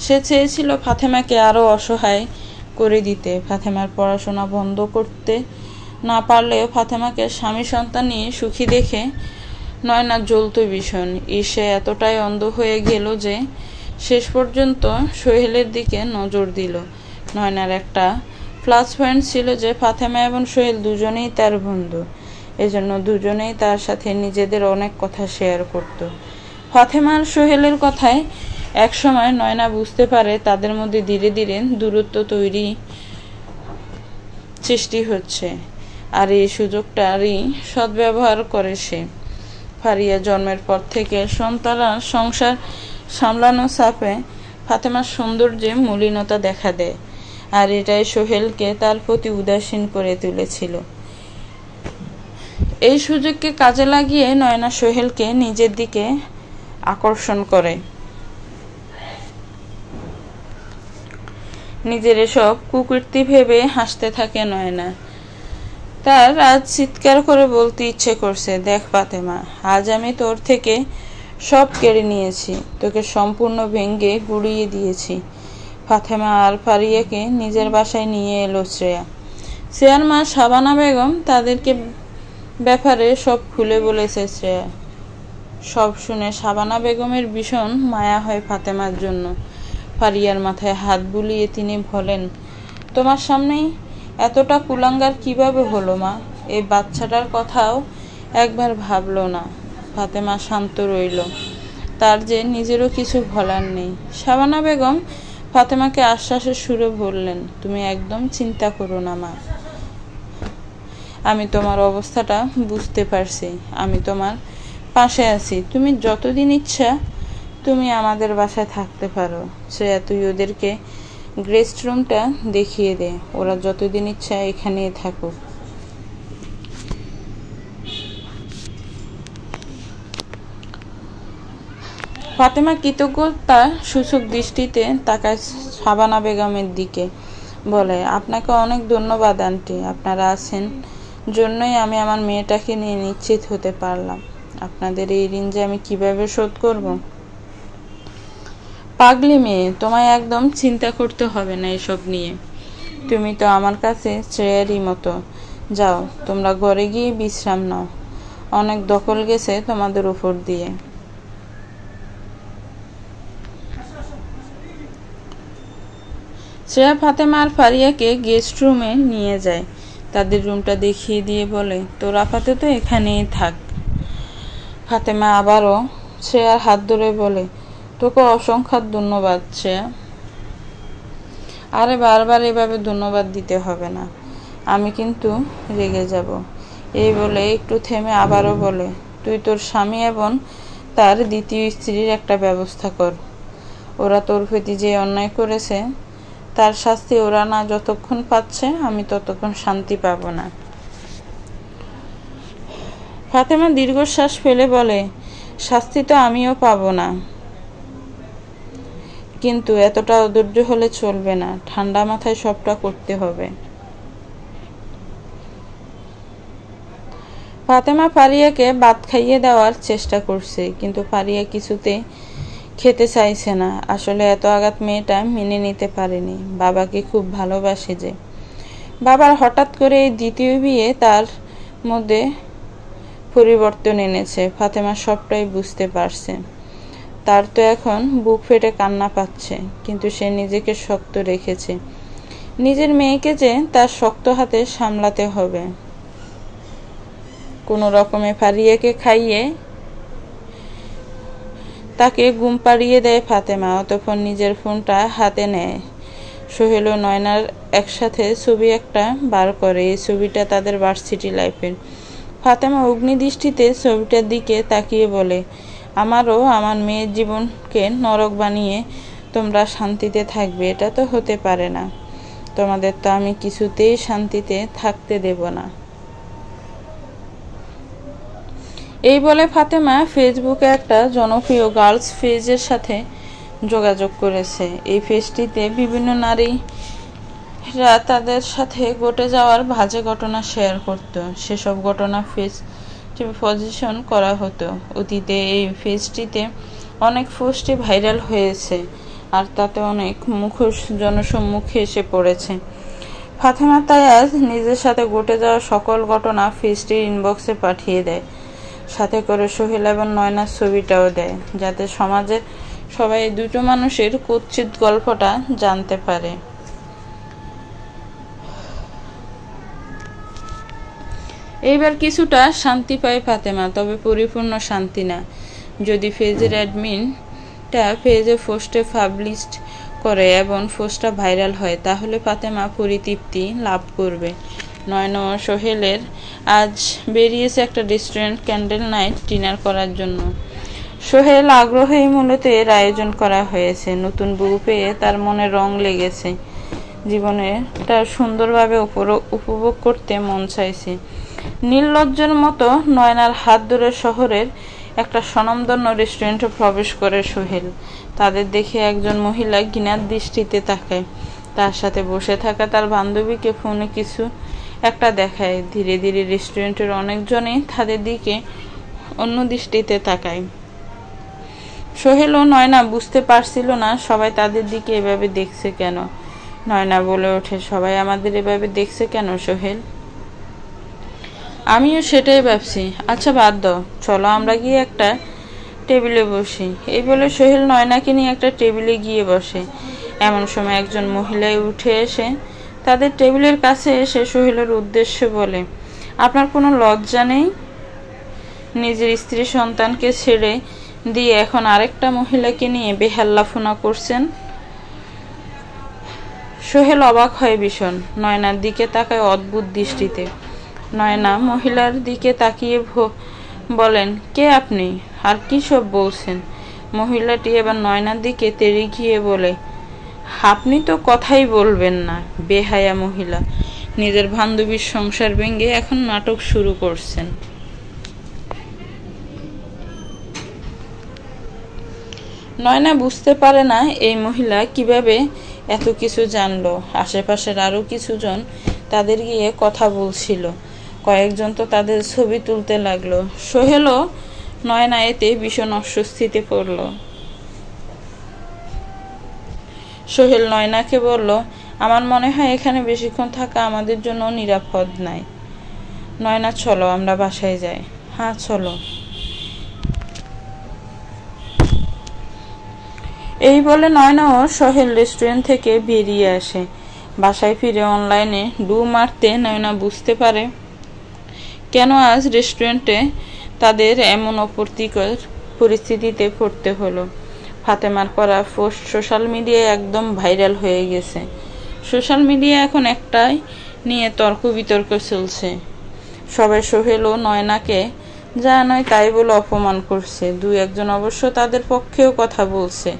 সে চেয়েছিল ফাতেমাকে আরো অসহায় করে দিতে। ফাতেমার পড়াশোনা বন্ধ করতে না পারলেও ফাতেমাকে স্বামী সন্তান নিয়ে সুখী দেখে নয়না জ্বলত ভীষণ। ঈর্ষে এতটাই অন্ধ হয়ে গেল যে শেষ পর্যন্ত সোহেলের দিকে নজর দিল। নয়নার একটা প্লাস পয়েন্ট ছিল যে ফাতেমা এবং সোহেল দুজনেই তার বন্ধু, এজন্য দুজনেই তার সাথে নিজেদের অনেক কথা শেয়ার করত। ফাতেমা আর সোহেলের কথায় একসময় নয়না বুঝতে পারে তাদের মধ্যে ধীরে ধীরে দূরত্ব সৃষ্টি হচ্ছে, আর এই সুযোগটারই সদ্ব্যবহার করে সে। ফারিয়া জন্মের পর থেকে সন্তানরা সংসার সামলানো চাপে ফাতেমার সৌন্দর্যে মলিনতা দেখা দেয়, আর এটাই সোহেলকে তার প্রতি উদাসীন করে তুলেছিল। এই সুযোগকে কাজে লাগিয়ে নয়না সোহেলকে নিজের দিকে আকর্ষণ করে। নিজের এসব কুকীর্তি ভেবে হাসতে থাকে নয়না। তার আজ চিৎকার করে বলতে ইচ্ছে করছে, দেখ ফাতেমা, আজ আমি তোর থেকে সব কেড়ে নিয়েছি, তোকে সম্পূর্ণ ভেঙে গুড়িয়ে দিয়েছি। ফাতেমা আর ফারিয়াকে নিজের বাসায় নিয়ে এলো শ্রেয়া। শ্রেয়ার মা শাবানা বেগম তাদেরকে ব্যাপারে সব খুলে বলেছে শ্রেয়া। সব শুনে শাবানা বেগমের ভীষণ মায়া হয় ফাতেমার জন্য। ফারিয়ার মাথায় হাত বুলিয়ে তিনি বলেন, তোমার সামনেই এতটা কুলাঙ্গার কিভাবে হলো মা? এই বাচ্চাটার কথাও একবার ভাবলো না। ফাতেমা শান্ত রইল, তার যে নিজেরও কিছু বলার নেই। শাবানা বেগম ফাতেমাকে আশ্বাসের সুরে বললেন, তুমি একদম চিন্তা করো না মা, আমি তোমার অবস্থাটা বুঝতে পারছি, আমি তোমার পাশে আছি। তুমি যতদিন ইচ্ছা তুমি আমাদের বাসায় থাকতে পারো। শ্রেয়া, তুই ওদেরকে গেস্ট রুমটা দেখিয়ে দে, ওরা যতদিন ইচ্ছা এখানেই থাকুক। ফাতেমা কৃতজ্ঞতা সূচক দৃষ্টিতে তাকায় শাবানা বেগমের দিকে, বলে, আপনাকে অনেক ধন্যবাদ আন্টি, আপনারা আছেন জন্যই আমি আমার মেয়েটাকে নিয়ে নিশ্চিত হতে পারলাম। আপনাদের এই ঋণ যে আমি কিভাবে শোধ করব? পাগলি মেয়ে, তোমায় একদম চিন্তা করতে হবে না এসব নিয়ে, তুমি তো আমার কাছে শ্রেয়ারই মতো। যাও, তোমরা ঘরে গিয়ে বিশ্রাম নাও, অনেক দখল গেছে তোমাদের উপর দিয়ে। শ্রেয়া ফাতেমা আর ফারিয়াকে গেস্ট রুমে নিয়ে যায়, তাদের রুমটা দেখিয়ে দিয়ে বলে, তোর আপাতত এখানেই থাক। ফাতেমা আবারও শ্রেয়ার হাত ধরে বলে, তোকে অসংখ্য ধন্যবাদ শ্রেয়া। আরে বারবার এভাবে ধন্যবাদ দিতে হবে না, আমি কিন্তু রেগে যাব। এই বলে একটু থেমে আবারও বলে, তুই তোর স্বামী এবং তার দ্বিতীয় স্ত্রীর একটা ব্যবস্থা কর। ওরা তোর প্রতি যে অন্যায় করেছে তার শাস্তি ওরা না যতক্ষণ পাচ্ছে আমি ততক্ষণ শান্তি পাবো না। ফাতেমা দীর্ঘশ্বাস ফেলে বলে, শাস্তি তো আমিও পাবো না, কিন্তু এতটা অধৈর্য হলে চলবে না, ঠান্ডা মাথায় সবটা করতে হবে। ফাতেমা ফারিয়াকে ভাত খাইয়ে দেওয়ার চেষ্টা করছে, কিন্তু ফারিয়া কিছুতে খেতে চাইছে না। আসলে এত আঘাত মেয়েটা মেনে নিতে পারেনি, বাবাকে খুব ভালোবাসে যে। বাবার হঠাৎ করে এই দ্বিতীয় বিয়ে তার মধ্যে পরিবর্তন এনেছে। ফাতেমা সবটাই বুঝতে পারছে। তার তো এখন বুক ফেটে কান্না পাচ্ছে, কিন্তু সে নিজেকে শক্ত রেখেছে। নিজের মেয়েকে যে তার শক্ত হাতে সামলাতে হবে। কোনো রকমে ফারিয়াকে খাইয়ে তাকে ঘুম পাড়িয়ে দেয় ফাতেমা। অতঃপর নিজের ফোনটা হাতে নেয়। সোহেল ও নয়নার একসাথে ছবি একটা বার করে। এই ছবিটা তাদের ভার্সিটি লাইফের। ফাতেমা অগ্নিদৃষ্টিতে ছবিটার দিকে তাকিয়ে বলে, আমারও আমার মেয়ের জীবনকে নরক বানিয়ে তোমরা শান্তিতে থাকবে, এটা তো হতে পারে না। তোমাদের তো আমি কিছুতেই শান্তিতে থাকতে দেব না। এই বলে ফাতেমা ফেসবুকে একটা জনপ্রিয় গার্লস পেজের সাথে যোগাযোগ করেছে। এই পেজটিতে বিভিন্ন নারী এরা তাদের সাথে ঘটে যাওয়ার বাজে ঘটনা শেয়ার করত। সেসব ঘটনা ফেসটিভি পজিশন করা হতো। অতীতে এই ফেসটিতে অনেক পোস্টই ভাইরাল হয়েছে, আর তাতে অনেক মুখোশ জনসম্মুখে এসে পড়েছে। ফাতেমা তাই আজ নিজের সাথে ঘটে যাওয়া সকল ঘটনা ফেসটির ইনবক্সে পাঠিয়ে দেয়, সাথে করে সোহেল এবং নয়নার ছবিটাও দেয়, যাতে সমাজের সবাই দুটো মানুষের কুৎসিত গল্পটা জানতে পারে। এইবার কিছুটা শান্তি পায় ফাতেমা, তবে পরিপূর্ণ শান্তি না। যদি পেজের অ্যাডমিনটা পেজে পোস্টে পাবলিশ করে এবং পোস্টটা ভাইরাল হয়, তাহলে ফাতেমা পরিতৃপ্তি লাভ করবে। নয়না ও সোহেলের আজ বেরিয়েছে একটা রেস্টুরেন্ট ক্যান্ডেল নাইট ডিনার করার জন্য। সোহেল আগ্রহেই মূলত এর আয়োজন করা হয়েছে। নতুন বউ পেয়ে তার মনে রং লেগেছে, জীবনেটা সুন্দরভাবে উপভোগ করতে মন চাইছে। নির্লজ্জের মতো নয়নার হাত ধরে শহরের একটা স্বনামধন্য রেস্টুরেন্টে প্রবেশ করে সোহেল। তাদের দেখে একজন মহিলা ঘৃণার দৃষ্টিতে তাকায়। তার সাথে বসে থাকা তার বান্ধবীকে ফোনে কিছু একটা দেখায়। ধীরে ধীরে রেস্টুরেন্টের অনেকজনই তাদের দিকে অন্য দৃষ্টিতে তাকায়। সোহেল ও নয়না বুঝতে পারছিল না সবাই তাদের দিকে এভাবে দেখছে কেন। নয়না বলে ওঠে, সবাই আমাদের এভাবে দেখছে কেন সোহেল? আমিও সেটাই ভাবছি। আচ্ছা বাদ দাও, চলো আমরা গিয়ে একটা টেবিলে বসি। এই বলে সোহেল নয়নাকে নিয়ে একটা টেবিলে গিয়ে বসে। এমন সময় একজন মহিলায় উঠে এসে তাদের টেবিলের কাছে এসে সোহেলের উদ্দেশ্যে বলে, আপনার কোনো লজ্জা নেই? নিজের স্ত্রী সন্তানকে ছেড়ে দিয়ে এখন আরেকটা মহিলাকে নিয়ে বেহাল্লাফোনা করছেন। সোহেল অবাক হয় ভীষণ, নয়নার দিকে তাকায় অদ্ভুত দৃষ্টিতে। নয়না মহিলার দিকে তাকিয়ে বলেন, কে আপনি আর কি সব বলছেন? মহিলাটি এবার নয়নার দিকে তেড়ে গিয়ে বলে, আপনি তো কথাই বলবেন না, বেহায়া মহিলা। নিজের বান্ধবীর সংসার ভেঙে এখন নাটক শুরু করছেন। নয়না বুঝতে পারে না এই মহিলা কিভাবে এত কিছু জানলো। আশেপাশের আরো কিছুজন তাদের গিয়ে কথা বলছিল, কয়েকজন তো তাদের ছবি তুলতে লাগলো। সোহেলও নয়না এতে ভীষণ অস্বস্তিতে পড়ল। সোহেল নয়নাকে বলল, আমার মনে হয় এখানে বেশিক্ষণ থাকা আমাদের জন্য নিরাপদ নয়। নয়না, চলো আমরা বাসায় যাই। হ্যাঁ চলো। এই বলে নয়না ও সোহেল রেস্টুরেন্ট থেকে বেরিয়ে আসে। বাসায় ফিরে অনলাইনে ডু মারতে নয়না বুঝতে পারে কেন আজ রেস্টুরেন্টে তাদের এমন অপ্রীতিকর পরিস্থিতিতে পড়তে হলো। ফাতেমার করা পোস্ট সোশ্যাল মিডিয়ায় একদম ভাইরাল হয়ে গেছে। সোশ্যাল মিডিয়া এখন একটাই নিয়ে তর্ক বিতর্ক চলছে। সবাই সোহেল ও নয়নাকে যা নয় তাই বলে অপমান করছে। দুই একজন অবশ্য তাদের পক্ষেও কথা বলছে।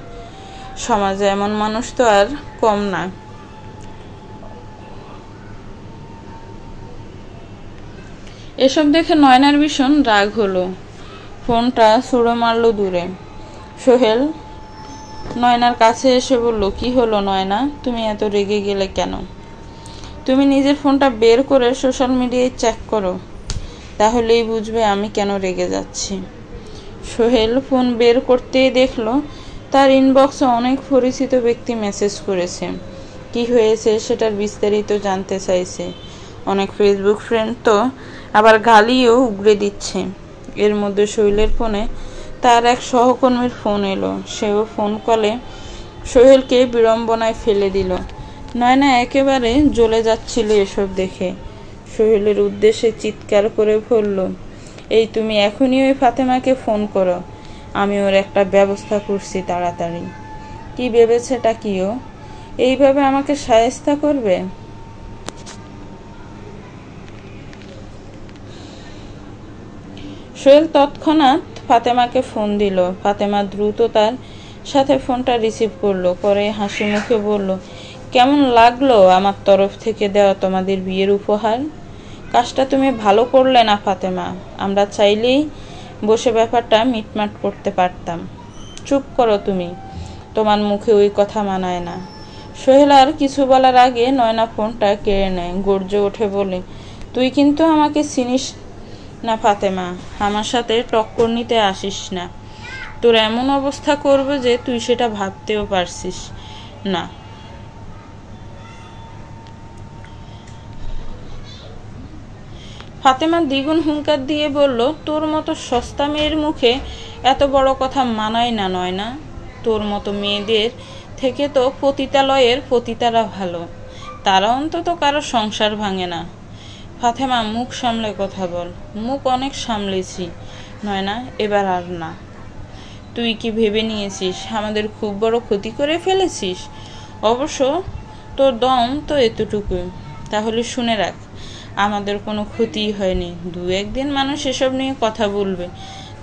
সমাজে এমন মানুষ তো আর কম না। এসব দেখে নয়নার ভীষণ রাগ হলো, ফোনটা ছুঁড়ে মারলো দূরে। সোহেল নয়নার কাছে এসে বলল, কি হলো নয়না, তুমি এত রেগে গেলে কেন? তুমি নিজের ফোনটা বের করে সোশ্যাল মিডিয়ায় চেক করো, তাহলেই বুঝবে আমি কেন রেগে যাচ্ছি। সোহেল ফোন বের করতেই দেখলো তার ইনবক্সে অনেক পরিচিত ব্যক্তি মেসেজ করেছে। কি হয়েছে সেটার বিস্তারিত জানতে চাইছে। অনেক ফেসবুক ফ্রেন্ড তো আবার গালিও উগড়ে দিচ্ছে। এর মধ্যে সোহেলের ফোনে তার এক সহকর্মীর ফোন এলো। সেও ফোন কলে সোহেলকে বিড়ম্বনায় ফেলে দিল। নয়না একেবারে জ্বলে যাচ্ছিল এসব দেখে। সোহেলের উদ্দেশ্যে চিৎকার করে বলল, এই তুমি এখনই ওই ফাতেমাকে ফোন করো, আমি ওর একটা ব্যবস্থা করছি তাড়াতাড়ি। কি ভেবেছেটা কি ও এইভাবে আমাকে শায়েস্তা করবে? সোহেল তৎক্ষণাৎ ফাতেমাকে ফোন দিল। ফাতেমা দ্রুত তার সাথে ফোনটা রিসিভ করলো, করে হাসি মুখে বলল, কেমন লাগলো আমার তরফ থেকে দেওয়া তোমাদের বিয়ের উপহার? কাজটা তুমি ভালো করলে না ফাতেমা, আমরা চাইলেই বসে ব্যাপারটা মিটমাট করতে পারতাম। চুপ করো তুমি, তোমার মুখে ওই কথা মানায় না। সোহেল আর কিছু বলার আগে নয়না ফোনটা কেড়ে নেয়, গর্জে ওঠে বলে, তুই কিন্তু আমাকে চিনিস না ফাতেমা, আমার সাথে টক্কর নিতে আসিস না। তোর এমন অবস্থা করবে যে তুই সেটা ভাবতেও পারছিস না। ফাতেমা দ্বিগুণ হুঙ্কার দিয়ে বলল, তোর মতো সস্তা মেয়ের মুখে এত বড় কথা মানায় না নয়না। তোর মতো মেয়েদের থেকে তো পতিতালয়ের পতিতারা ভালো, তারা অন্তত কারো সংসার ভাঙে না। ফাতেমা, মুখ সামলে কথা বল। মুখ অনেক সামলেছি নয়না, এবার আর না। তুই কি ভেবে নিয়েছিস আমাদের খুব বড় ক্ষতি করে ফেলেছিস? অবশ্য তোর দম তো এতটুকুই। তাহলে শুনে রাখ, আমাদের কোনো ক্ষতিই হয়নি। দু একদিন মানুষ এসব নিয়ে কথা বলবে,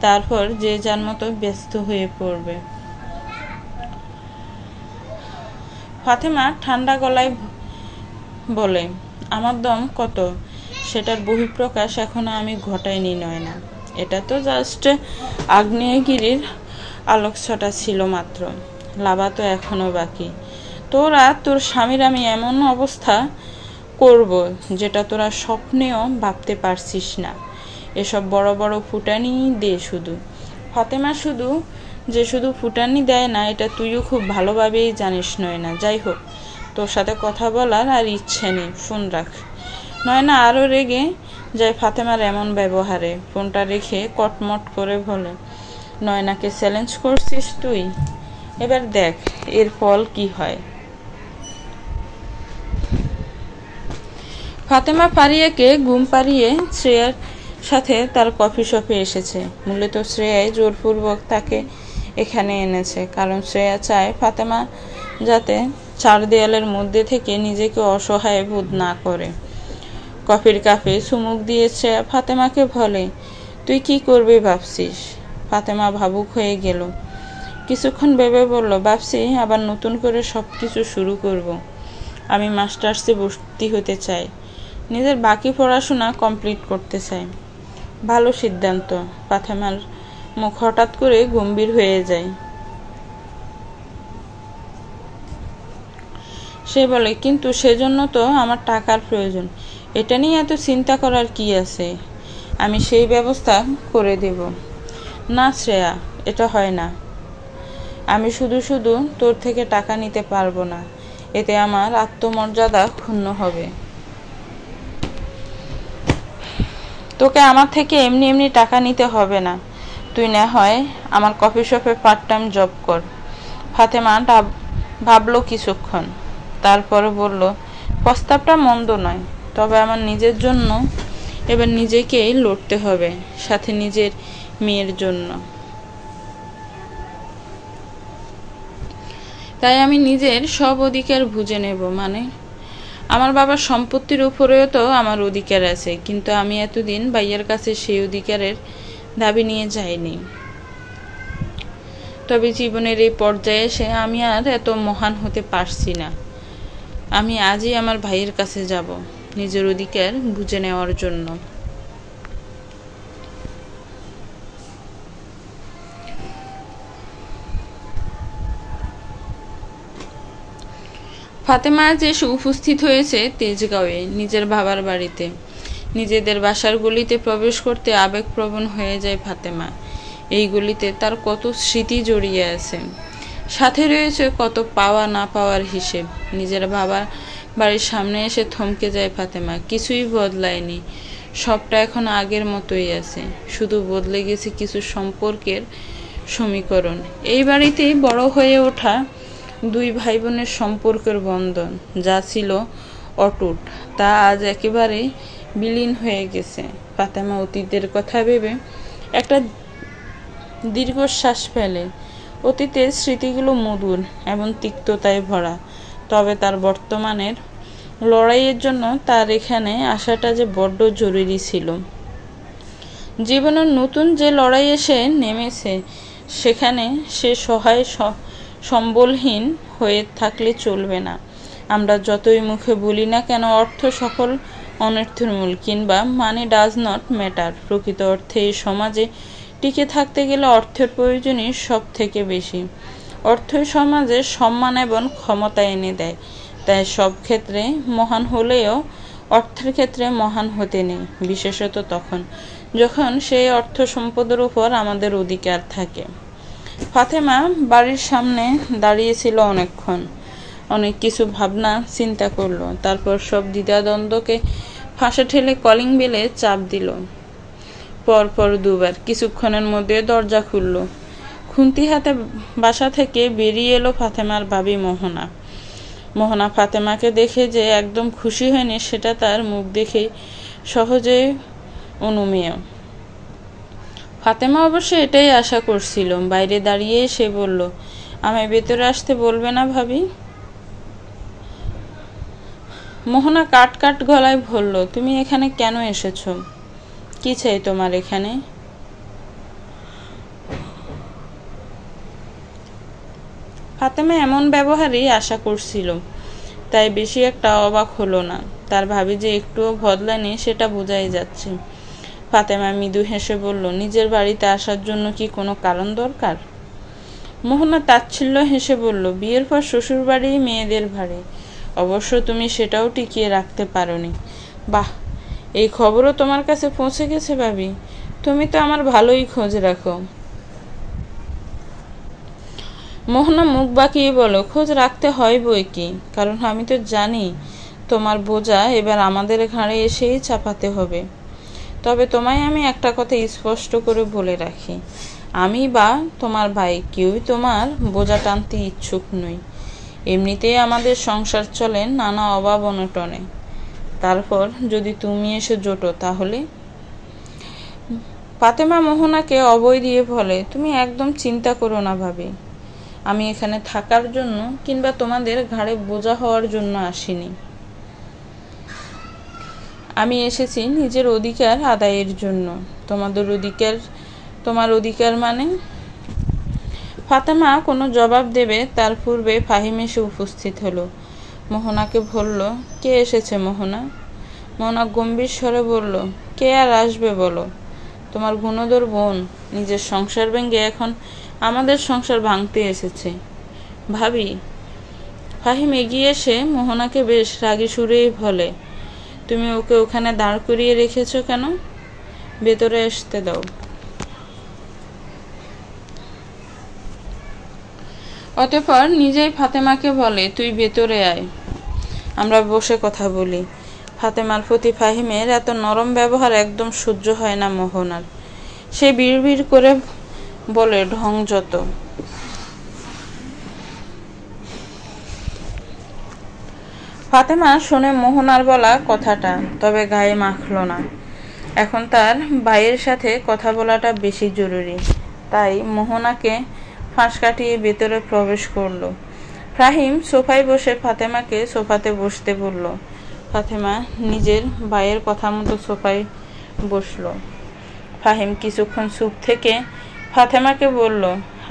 তারপর যে যার মতো ব্যস্ত হয়ে পড়বে। ফাতেমা ঠান্ডা গলায় বলে, আমার দম কত সেটার বহিঃপ্রকাশ এখনো আমি ঘটাইনি নয়না। এটা তো জাস্ট আগ্নেয়গিরির আলোকছটা ছিল মাত্র, লাভা তো এখনো বাকি। তোর স্বামীর আমি এমন অবস্থা করব যেটা তোরা স্বপ্নেও ভাবতে পারছিস না। এসব বড় বড় ফুটানি দে শুধু। ফাতেমা, শুধু ফুটানি দেয় না, এটা তুইও খুব ভালোভাবেই জানিস নয়না। যাই হোক, তোর সাথে কথা বলার আর ইচ্ছে নেই, ফোন রাখ। নয়না আরও রেগে যায় ফাতেমার এমন ব্যবহারে। ফোনটা রেখে কটমট করে বলে, নয়নাকে চ্যালেঞ্জ করছিস তুই? এবার দেখ এর ফল কি হয়। ফাতেমা ফারিয়াকে ঘুম পাড়িয়ে শ্রেয়ার সাথে তার কফি শপে এসেছে। মূলত শ্রেয়াই জোরপূর্বক তাকে এখানে এনেছে, কারণ শ্রেয়া চায় ফাতেমা যাতে চার দেয়ালের মধ্যে থেকে নিজেকে অসহায় বোধ না করে। কফির কাপে চুমুক দিয়ে শ্রেয়া ফাতেমাকে বলে, তুই কি করবি ভাবছিস? ফাতেমা ভাবুক হয়ে গেল। কিছুক্ষণ ভেবে বলল, ভাবছি আবার নতুন করে সব কিছু শুরু করব। আমি মাস্টার্সে ভর্তি হতে চাই, নিজের বাকি পড়াশোনা কমপ্লিট করতে চাই। ভালো সিদ্ধান্ত। ফাতেমার মুখ হঠাৎ করে গম্ভীর হয়ে যায়। সে বলে, কিন্তু সেজন্য তো আমার টাকার প্রয়োজন। এটা নিয়ে এত চিন্তা করার কি আছে? আমি সেই ব্যবস্থা করে দেব। না শ্রেয়া, এটা হয় না। আমি শুধু তোর থেকে টাকা নিতে পারবো না, এতে আমার আত্মমর্যাদা ক্ষুণ্ণ হবে। তোকে আমার থেকে এমনি এমনি টাকা নিতে হবে না। তুই না হয় আমার কফি শপে পার্ট টাইম জব কর। ফাতেমা ভাবলো কিছুক্ষণ, তারপরে বলল, প্রস্তাবটা মন্দ নয়, তবে আমার নিজের জন্য এবার নিজেকেই লড়তে হবে, সাথে নিজের মেয়ের জন্য। তাই আমি নিজের সব অধিকার বুঝে নেব। মানে আমার বাবার সম্পত্তির উপরেও তো আমার অধিকার আছে, কিন্তু আমি এতদিন ভাইয়ের কাছে সেই অধিকারের দাবি নিয়ে যাইনি। তবে জীবনের এই পর্যায়ে এসে আমি আর এত মহান হতে পারছি না। আমি আজই আমার ভাইয়ের কাছে যাব নিজের অধিকার বুঝে নেওয়ার জন্য। ফাতেমা আজ এসে উপস্থিত হয়েছে তেজগাঁওয়ে, নিজের বাবার বাড়িতে। নিজেদের বাসার গলিতে প্রবেশ করতে আবেগপ্রবণ হয়ে যায় ফাতেমা। এই গলিতে তার কত স্মৃতি জড়িয়ে আছে, সাথে রয়েছে কত পাওয়া না পাওয়ার হিসেব। নিজের বাবার বাড়ির সামনে এসে থমকে যায় ফাতেমা। কিছুই বদলায়নি, সবটা এখন আগের মতোই আছে, শুধু বদলে গেছে কিছু সম্পর্কের সমীকরণ। এই বাড়িতেই বড় হয়ে ওঠা দুই ভাই বোনের সম্পর্কের বন্ধন, যা ছিল অটুট, তা আজ একেবারে বিলীন হয়ে গেছে। ফাতেমা অতীতের কথা ভেবে একটা দীর্ঘশ্বাস ফেলে। অতীতের স্মৃতিগুলো মধুর এবং তিক্ততায় ভরা, তবে তার বর্তমানের লড়াইয়ের জন্য তার এখানে আসাটা যে বড্ড জরুরি ছিল। জীবনের নতুন যে লড়াই এসে নেমেছে, সেখানে সে সহায় সম্বলহীন হয়ে থাকলে চলবে না। আমরা যতই মুখে বলি না কেন অর্থ সকল অনর্থের মূল, কিংবা মানি ডাজ নট ম্যাটার। প্রকৃত অর্থে এই সমাজে টিকে থাকতে গেলে অর্থের প্রয়োজনই সব থেকে বেশি। অর্থই সমাজে সম্মান এবং ক্ষমতা এনে দেয়, তাই সব ক্ষেত্রে মহান হলেও অর্থের ক্ষেত্রে মহান হতে নেই, বিশেষত তখন যখন সেই অর্থ সম্পদের উপর আমাদের অধিকার থাকে। ফাতেমা বাড়ির সামনে দাঁড়িয়েছিল অনেকক্ষণ, অনেক কিছু ভাবনা চিন্তা করলো, তারপর সব দ্বিধাদ্বন্দ্বকে ফাঁসে ঠেলে কলিং বেলে চাপ দিল পরপর দুবার। কিছুক্ষণের মধ্যে দরজা খুলল। খুন্তি হাতে বাসা থেকে বেরিয়ে এলো ফাতেমার ভাবি মোহনা। মোহনা ফাতেমাকে দেখে যে একদম খুশি হয়নি সেটা তার মুখ দেখে সহজেই অনুমেয়। ফাতেমা অবশ্য এটাই আশা করছিল। বাইরে দাঁড়িয়ে সে বলল, আমায় ভেতরে আসতে বলবে না ভাবি? মোহনা কাট কাট গলায় বলল, তুমি এখানে কেন এসেছো? কি চাই তোমার এখানে? ফাতেমা এমন ব্যবহারই আশা করছিল, তাই বেশি একটা অবাক হলো না। তার ভাবি যে একটুও বদলানি সেটা বোঝাই যাচ্ছে। ফাতেমা মৃদু হেসে বলল, নিজের বাড়িতে আসার জন্য কি কোনো কারণ দরকার? মোহনা তাচ্ছিল্য হেসে বলল, বিয়ের পর শ্বশুর বাড়ি মেয়েদের ভাড়ে, অবশ্য তুমি সেটাও টিকিয়ে রাখতে পারোনি। বাহ, এই খবরও তোমার কাছে পৌঁছে গেছে ভাবি? তুমি তো আমার ভালোই খোঁজ রাখো। মোহনা মুখ বাঁকিয়ে বলো, খোঁজ রাখতে হয় বই কি, কারণ আমি তো জানি তোমার বোঝা এবার আমাদের ঘাড়ে এসেই চাপাতে হবে। তবে তোমায় আমি একটা কথা স্পষ্ট করে বলে রাখি, আমি বা তোমার ভাই কেউই তোমার বোঝা টানতে ইচ্ছুক নই। এমনিতেই আমাদের সংসার চলে নানা অভাব অনটনে, তারপর যদি তুমি এসে জোটো তাহলে? ফাতেমা মোহনাকে অভয় দিয়ে বলে, তুমি একদম চিন্তা করো না ভাবি, আমি এখানে থাকার জন্য কিংবা তোমাদের ঘাড়ে বোঝা হওয়ার জন্য আসিনি। আমি এসেছি নিজের অধিকার আদায়ের জন্য। তোমার অধিকার মানে? ফাতেমা কোনো জবাব দেবে তার পূর্বে ফাহিম এসে উপস্থিত হলো। মোহনাকে বলল, কে এসেছে মোহনা? মোহনা গম্ভীর স্বরে বলল, কে আর আসবে বলো? তোমার গুণধর বোন নিজের সংসার ভেঙে এখন আমাদের সংসার ভাঙতে এসেছে ভাবি। ফাহিম এগিয়ে এসে মোহনাকে বেশ রাগী সুরেই বলে, তুমি ওকে ওখানে দাঁড় করিয়ে রেখেছ কেন? ভেতরে আসতে দাও। অতঃপর নিজেই ফাতেমাকে বলে, তুই ভেতরে আয়, আমরা বসে কথা বলি। ফাতেমার প্রতি ফাহিমের এত নরম ব্যবহার একদম সহ্য হয় না মোহনার। সে বিড়বিড় করে বলে, ঢং যত। ফাতেমা শুনে মোহনার বলা কথাটা, তবে গায়ে মাখল না। এখন তার ভাইয়ের সাথে কথা বলাটা বেশি জরুরি, তাই মোহনাকে ফাঁস কাটিয়ে ভেতরে প্রবেশ করল। ফাহিম সোফায় বসে ফাতেমাকে সোফাতে বসতে বলল। ফাতেমা নিজের ভাইয়ের কথা মতো সোফায় বসল। ফাহিম কিছুক্ষণ চুপ থেকে ফাতেমাকে বলল,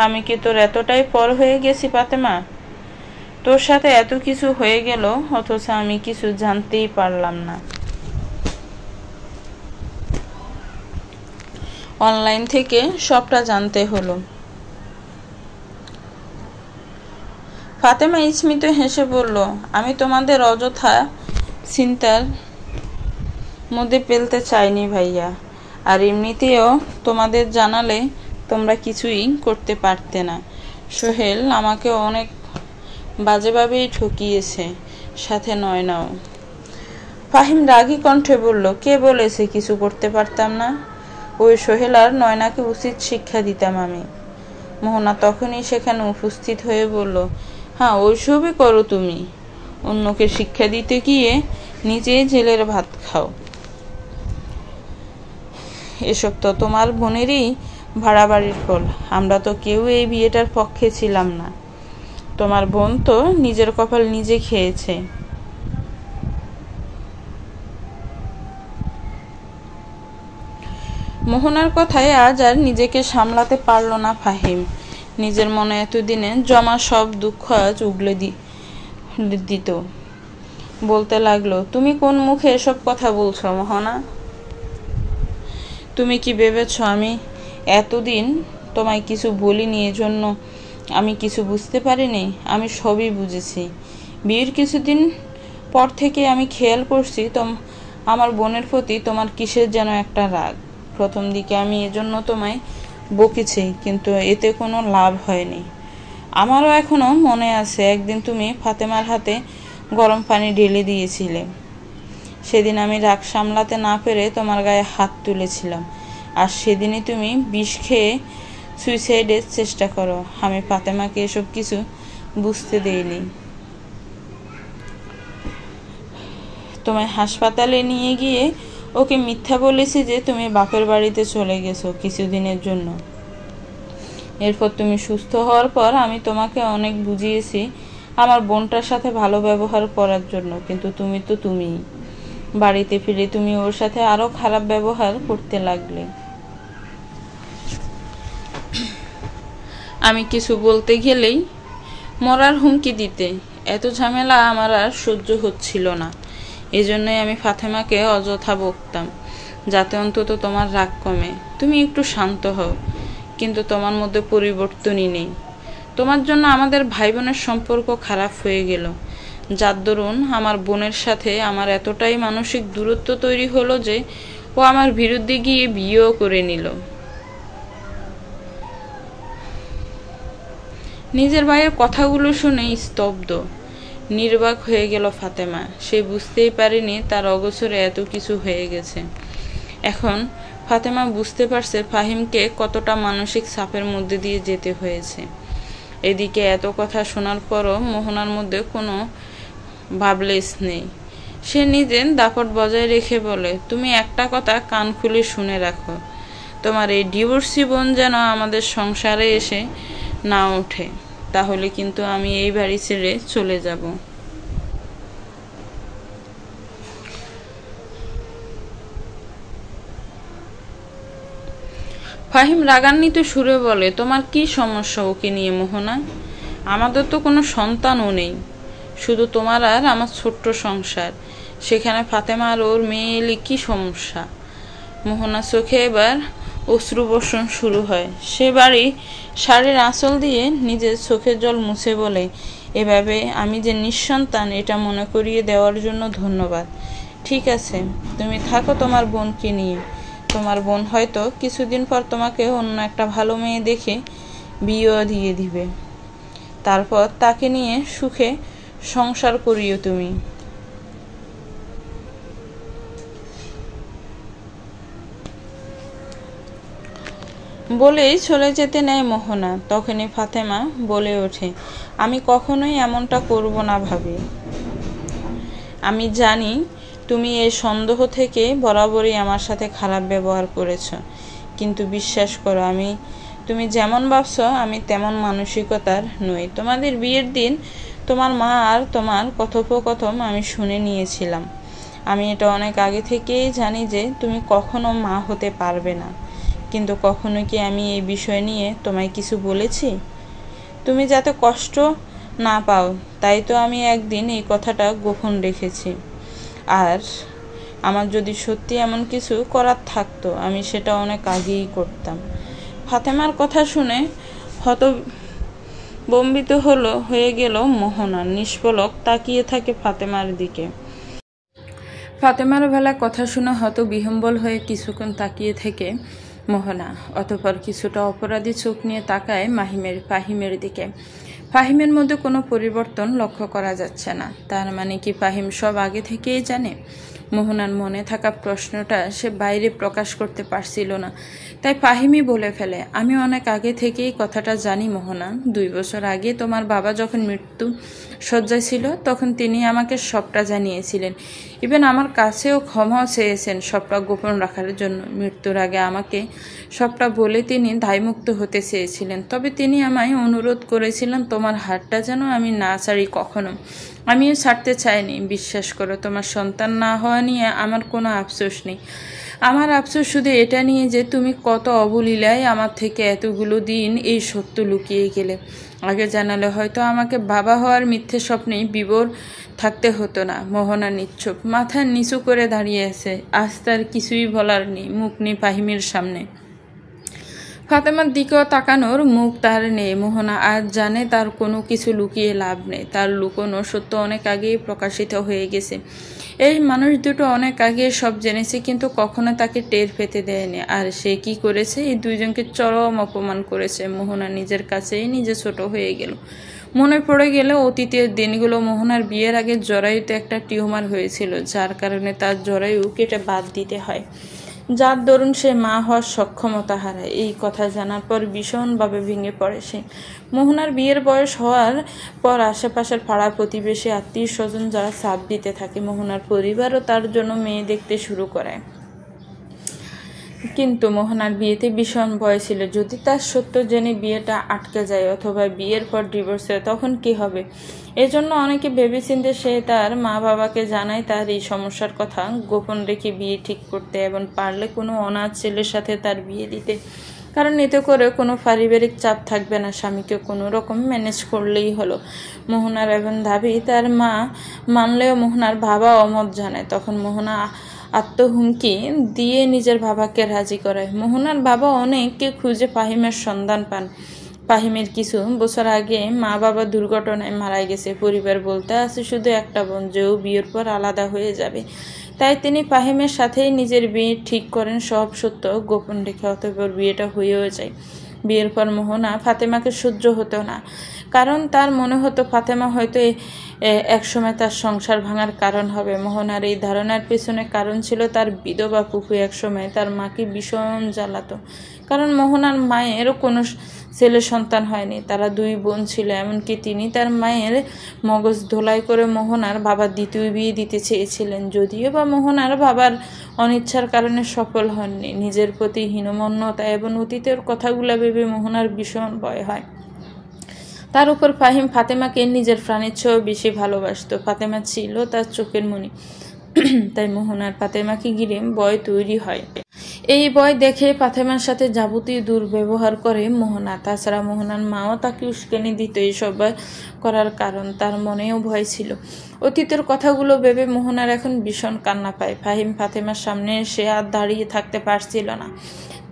আমি কি তোর এতটাই পর হয়ে গেছি ফাতেমা? তোর সাথে এত কিছু হয়ে গেল অথচ আমি কিছু জানতেই পারলাম না। অনলাইন থেকে সবটা জানতে হলো। ফাতেমা স্মিত হেসে বলল, আমি তোমাদের অযথা চিন্তার মধ্যে ফেলতে চাইনি ভাইয়া, আর এমনিতেও তোমাদের জানালে তোমরা কিছুই করতে পারতে না। সোহেল আমাকে অনেক বাজেভাবেই ঠকিয়েছে, সাথে নয়নাও। ফাহিম রাগী কণ্ঠে বলল, কে বলেছে কিছু করতে পারতাম না? ওই সোহেল আর নয়নাকে উচিত শিক্ষা দিতাম আমি। মোহনা তখনই সেখানে উপস্থিত হয়ে বলল, হ্যাঁ ওইসবই করো তুমি, অন্যকে শিক্ষা দিতে গিয়ে নিজে জেলের ভাত খাও। এসব তো তোমার বোনেরই ভাড়া বাড়ির ফল, আমরা তো কেউ এই বিয়েটার পক্ষে ছিলাম না। তোমার বোন তো নিজের কপাল নিজে খেয়েছে। মোহনার কথায় আজ আর নিজেকে সামলাতে পারল না ফাহিম। নিজের মনে এতদিনে জমা সব দুঃখ আজ উগলে দিত। বলতে লাগলো, তুমি কোন মুখে এসব কথা বলছো মোহনা? তুমি কি ভেবেছ আমি এতদিন তোমায় কিছু বলিনি, এজন্য আমি কিছু বুঝতে পারিনি? আমি সবই বুঝেছি। বিয়ের কিছুদিন পর থেকে আমি খেয়াল করছি আমার বোনের প্রতি তোমার কিসের যেন একটা রাগ। প্রথম দিকে আমি এজন্য তোমায় বকেছি, কিন্তু এতে কোনো লাভ হয়নি। আমারও এখনো মনে আছে, একদিন তুমি ফাতেমার হাতে গরম পানি ঢেলে দিয়েছিলে। সেদিন আমি রাগ সামলাতে না পেরে তোমার গায়ে হাত তুলেছিলাম, আর সেদিনই তুমি বিষ খেয়ে সুইসাইডের চেষ্টা করো। আমি ফাতেমাকে এসব কিছু বুঝতে দেইনি। তোমায় হাসপাতালে নিয়ে গিয়ে ওকে মিথ্যা বলেছি যে তুমি বাপের বাড়িতে চলে গেছো কিছুদিনের জন্য। এরপর তুমি সুস্থ হওয়ার পর আমি তোমাকে অনেক বুঝিয়েছি আমার বোনটার সাথে ভালো ব্যবহার করার জন্য, কিন্তু তুমি তো তুমিই। বাড়িতে ফিরে তুমি ওর সাথে আরো খারাপ ব্যবহার করতে লাগলে। আমি কিছু বলতে গেলেই মরার হুমকি দিতে। এত ঝামেলা আমার আর সহ্য হচ্ছিল না। এজন্যই আমি ফাতেমাকে অযথা বকতাম, যাতে অন্তত তোমার রাগ কমে, তুমি একটু শান্ত হও। কিন্তু তোমার মধ্যে পরিবর্তনই নেই। তোমার জন্য আমাদের ভাই বোনের সম্পর্ক খারাপ হয়ে গেল, যার দরুন আমার বোনের সাথে আমার এতটাই মানসিক দূরত্ব তৈরি হলো যে ও আমার বিরুদ্ধে গিয়ে বিয়েও করে নিল। নিজের ভাইয়ের কথাগুলো শুনে স্তব্ধ, নির্বাক হয়ে গেল ফাতেমা। সে বুঝতেই পারেনি তার অগোচরে এত কিছু হয়ে গেছে। এখন ফাতেমা বুঝতে পারছে ফাহিমকে কতটা মানসিক চাপের মধ্যে দিয়ে যেতে হয়েছে। এদিকে এত কথা শোনার পরও মোহনার মধ্যে কোনো ভাবলেস নেই। সে নিজের দাপট বজায় রেখে বলে, তুমি একটা কথা কান খুলে শুনে রাখো, তোমার এই ডিভোর্সি বোন যেন আমাদের সংসারে এসে না ওঠে, তাহলে কিন্তু আমি এই বাড়ি ছেড়ে চলে যাব। ফাহিম রাগান্বিত সুরে বলে, তোমার কি সমস্যা ওকে নিয়ে মোহনা? আমাদের তো কোনো সন্তানও নেই, শুধু তোমার আর আমার ছোট্ট সংসার। সেখানে ফাতেমা আর ওর মেয়ে এলে কি সমস্যা? মোহনা চোখে এবার অশ্রুবর্ষণ শুরু হয়। সে বাড়ি শাড়ির আঁচল দিয়ে নিজের চোখের জল মুছে বলে, এভাবে আমি যে নিঃসন্তান এটা মনে করিয়ে দেওয়ার জন্য ধন্যবাদ। ঠিক আছে, তুমি থাকো তোমার বোনকে নিয়ে। তোমার বোন হয়তো কিছুদিন পর তোমাকে অন্য একটা ভালো মেয়ে দেখে বিয়েও দিয়ে দিবে। তারপর তাকে নিয়ে সুখে সংসার করিও তুমি। বলেই চলে যেতে নেয় মোহনা। তখনই ফাতেমা বলে ওঠে, আমি কখনোই এমনটা করব না ভাবি। আমি জানি তুমি এই সন্দেহ থেকে বরাবরই আমার সাথে খারাপ ব্যবহার করেছ, কিন্তু বিশ্বাস করো তুমি যেমন ভাবছো আমি তেমন মানসিকতার নই। তোমাদের বিয়ের দিন তোমার মা আর তোমার কথোপকথন আমি শুনে নিয়েছিলাম। আমি এটা অনেক আগে থেকেই জানি যে তুমি কখনো মা হতে পারবে না, কিন্তু কখনো কি আমি এই বিষয় নিয়ে তোমায় কিছু বলেছি? তুমি যাতে কষ্ট না পাও তাই তো আমি একদিন এই কথাটা গোপন রেখেছি। আর আমার যদি সত্যি এমন কিছু করার থাকতো আমি সেটা অনেক আগেই করতাম। ফাতেমার কথা শুনে হতবম্বিত হয়ে গেল মোহনা। নিষ্পলক তাকিয়ে থাকে ফাতেমার দিকে। ফাতেমার বেলা কথা শুনে বিহ্বল হয়ে কিছুক্ষণ তাকিয়ে থেকে মোহনা অতঃপর কিছুটা অপরাধী চোখ নিয়ে তাকায় ফাহিমের দিকে। ফাহিমের মধ্যে কোনো পরিবর্তন লক্ষ্য করা যাচ্ছে না। তার মানে কি ফাহিম সব আগে থেকেই জানে? মোহনার মনে থাকা প্রশ্নটা সে বাইরে প্রকাশ করতে পারছিল না, তাই ফাহিমই বলে ফেলে, আমি অনেক আগে থেকেই কথাটা জানি মোহনা। 2 বছর আগে তোমার বাবা যখন মৃত্যু শয্যায় ছিল তখন তিনি আমাকে সবটা জানিয়েছিলেন। ইভেন আমার কাছেও ক্ষমাও চেয়েছেন সবটা গোপন রাখার জন্য। মৃত্যুর আগে আমাকে সবটা বলে তিনি দায়মুক্ত হতে চেয়েছিলেন, তবে তিনি আমায় অনুরোধ করেছিলেন তোমার হাতটা যেন আমি না ছাড়ি কখনো। আমিও ছাড়তে চাইনি। বিশ্বাস করো, তোমার সন্তান না হওয়া নিয়ে আমার কোনো আফসোস নেই। আমার আফসোস শুধু এটা নিয়ে যে তুমি কত অবলীলায় আমার থেকে এতগুলো দিন এই সত্য লুকিয়ে গেলে। আগে জানালে হয়তো আমাকে বাবা হওয়ার মিথ্যে স্বপ্নেই বিভোর থাকতে হতো না। মোহনা নিশ্চুপ মাথা নিচু করে দাঁড়িয়ে আছে। আজ তার কিছুই বলার নেই, মুখ নেই ফাহিমের সামনে। ফাতেমার দিকেও তাকানোর মুখ তার নেই। মোহনা আজ জানে তার কোনো কিছু লুকিয়ে লাভ নেই, তার লুকোনো সত্য অনেক আগেই প্রকাশিত হয়ে গেছে। এই মানুষ দুটো অনেক আগে সব জেনেছে, কিন্তু কখনো তাকে টের পেতে দেয়নি। আর সে কি করেছে? এই দুইজনকে চরম অপমান করেছে। মোহনা নিজের কাছেই নিজে ছোট হয়ে গেল। মনে পড়ে গেল অতীতের দিনগুলো। মোহনার বিয়ের আগে জরায়ুতে একটা টিউমার হয়েছিল, যার কারণে তার জরায়ু কেটে বাদ দিতে হয়, যার দরুন সে মা হওয়ার সক্ষমতা হারায়। এই কথা জানার পর ভীষণভাবে ভেঙে পড়ে সে। মোহনার বিয়ের বয়স হওয়ার পর আশেপাশের পাড়া প্রতিবেশী আত্মীয় স্বজন যারা চাপ দিতে থাকে, মোহনার পরিবারও তার জন্য মেয়ে দেখতে শুরু করে। কিন্তু মোহনার বিয়েতে ভীষণ ভয় ছিল, যদি তার সত্য জেনে বিয়েটা আটকে যায় অথবা বিয়ের পর ডিভোর্স হয় তখন কি হবে। এজন্য অনেকে ভেবেচিন্তে সে তার মা বাবাকে জানায় তার এই সমস্যার কথা, গোপন রেখে বিয়ে ঠিক করতে এবং পারলে কোনো অনাথ ছেলের সাথে তার বিয়ে দিতে। কারণ এতে করে কোনো পারিবারিক চাপ থাকবে না, স্বামীকে কোনো রকম ম্যানেজ করলেই হলো। মোহনার এবং দাবি তার মা মানলেও মোহনার বাবা অমত জানায়। তখন মোহনা আত্মহুমকি দিয়ে নিজের বাবাকে রাজি করায়। মোহনার বাবা অনেককে খুঁজে ফাহিমের সন্ধান পান। ফাহিমের কিছু বছর আগে মা বাবা দুর্ঘটনায় মারা গেছে। পরিবার বলতে আছে শুধু একটা বোন, যেও বিয়ের পর আলাদা হয়ে যাবে। তাই তিনি ফাহিমের সাথেই নিজের বিয়ে ঠিক করেন, সব সত্য গোপন রেখে। অতঃপর বিয়েটা হয়েও যায়। বিয়ের পর মোহনা ফাতেমাকে সহ্য হতো না, কারণ তার মনে হতো ফাতেমা হয়তো একসময় তার সংসার ভাঙার কারণ হবে। মোহনার এই ধারণার পেছনে কারণ ছিল তার বিধবা ফুফু একসময় তার মাকে ভীষণ জ্বালাতো। কারণ মোহনার মায়ের কোনো ছেলে সন্তান হয়নি, তারা দুই বোন ছিল। এমনকি তিনি তার মায়ের মগজ ধোলাই করে মোহনার বাবার দ্বিতীয় বিয়ে দিতে চেয়েছিলেন, যদিও বা মোহনার বাবার অনিচ্ছার কারণে সফল হননি। নিজের প্রতি হীনমন্যতা এবং অতীতের কথাগুলো ভেবে মোহনার ভীষণ ভয় হয়। তার উপর ফাহিম ফাতেমাকে নিজের প্রাণের চেয়েও বেশি ভালোবাসত। ফাতেমা ছিল তার চোখের মণি। তাই মোহনার ফাতেমাকে ঘিরে ভয় তৈরি হয়। এই ভয় দেখে ফাতেমার সাথে যাবতীয় দুর্ব্যবহার করে মোহনা। তাছাড়া মোহনার মাও তাকে উস্কানি দিত এইসব করার কারণ তার মনেও ভয় ছিল। অতীতের কথাগুলো ভেবে মোহনার এখন ভীষণ কান্না পায়। ফাহিম ফাতেমার সামনে সে আর দাঁড়িয়ে থাকতে পারছিল না,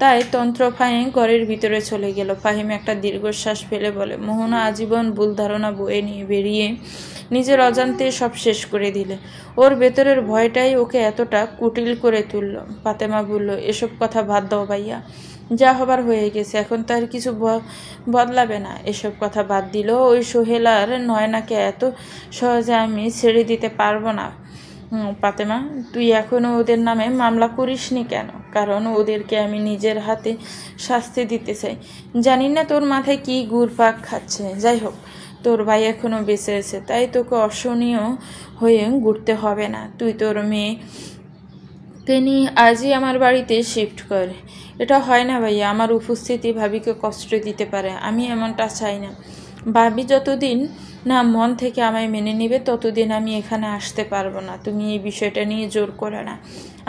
তাই তন্ত্রফায়ে ঘরের ভিতরে চলে গেল। ফাহিম একটা দীর্ঘশ্বাস ফেলে বলে, মোহনা আজীবন ভুল ধারণা বয়ে নিয়ে বেরিয়ে নিজের অজান্তে সব শেষ করে দিলে। ওর ভেতরের ভয়টাই ওকে এতটা কুটিল করে তুলল। ফাতেমা বলল, এসব কথা বাদ দাও ভাইয়া, যা হবার হয়ে গেছে, এখন তার কিছু বদলাবে না। এসব কথা বাদ দিলেও ওই সোহেলার নয়নাকে এত সহজে আমি ছেড়ে দিতে পারবো না। ফাতেমা, তুই এখনো ওদের নামে মামলা করিসনি কেন? কারণ ওদেরকে আমি নিজের হাতে শাস্তি দিতে চাই। জানি না তোর মাথায় কি ঘুরপাক খাচ্ছে। যাই হোক, তোর ভাই এখনো বেঁচে আছে, তাই তোকে অসহনীয় হয়ে ঘুরতে হবে না। তুই তোর মেয়েকে নিয়ে আজই আমার বাড়িতে শিফট কর। এটা হয় না ভাইয়া, আমার উপস্থিতি ভাবিকে কষ্ট দিতে পারে, আমি এমনটা চাই না। ভাবি যতদিন না মন থেকে আমায় মেনে নেবে ততদিন আমি এখানে আসতে পারবো না। তুমি এই বিষয়টা নিয়ে জোর করে না,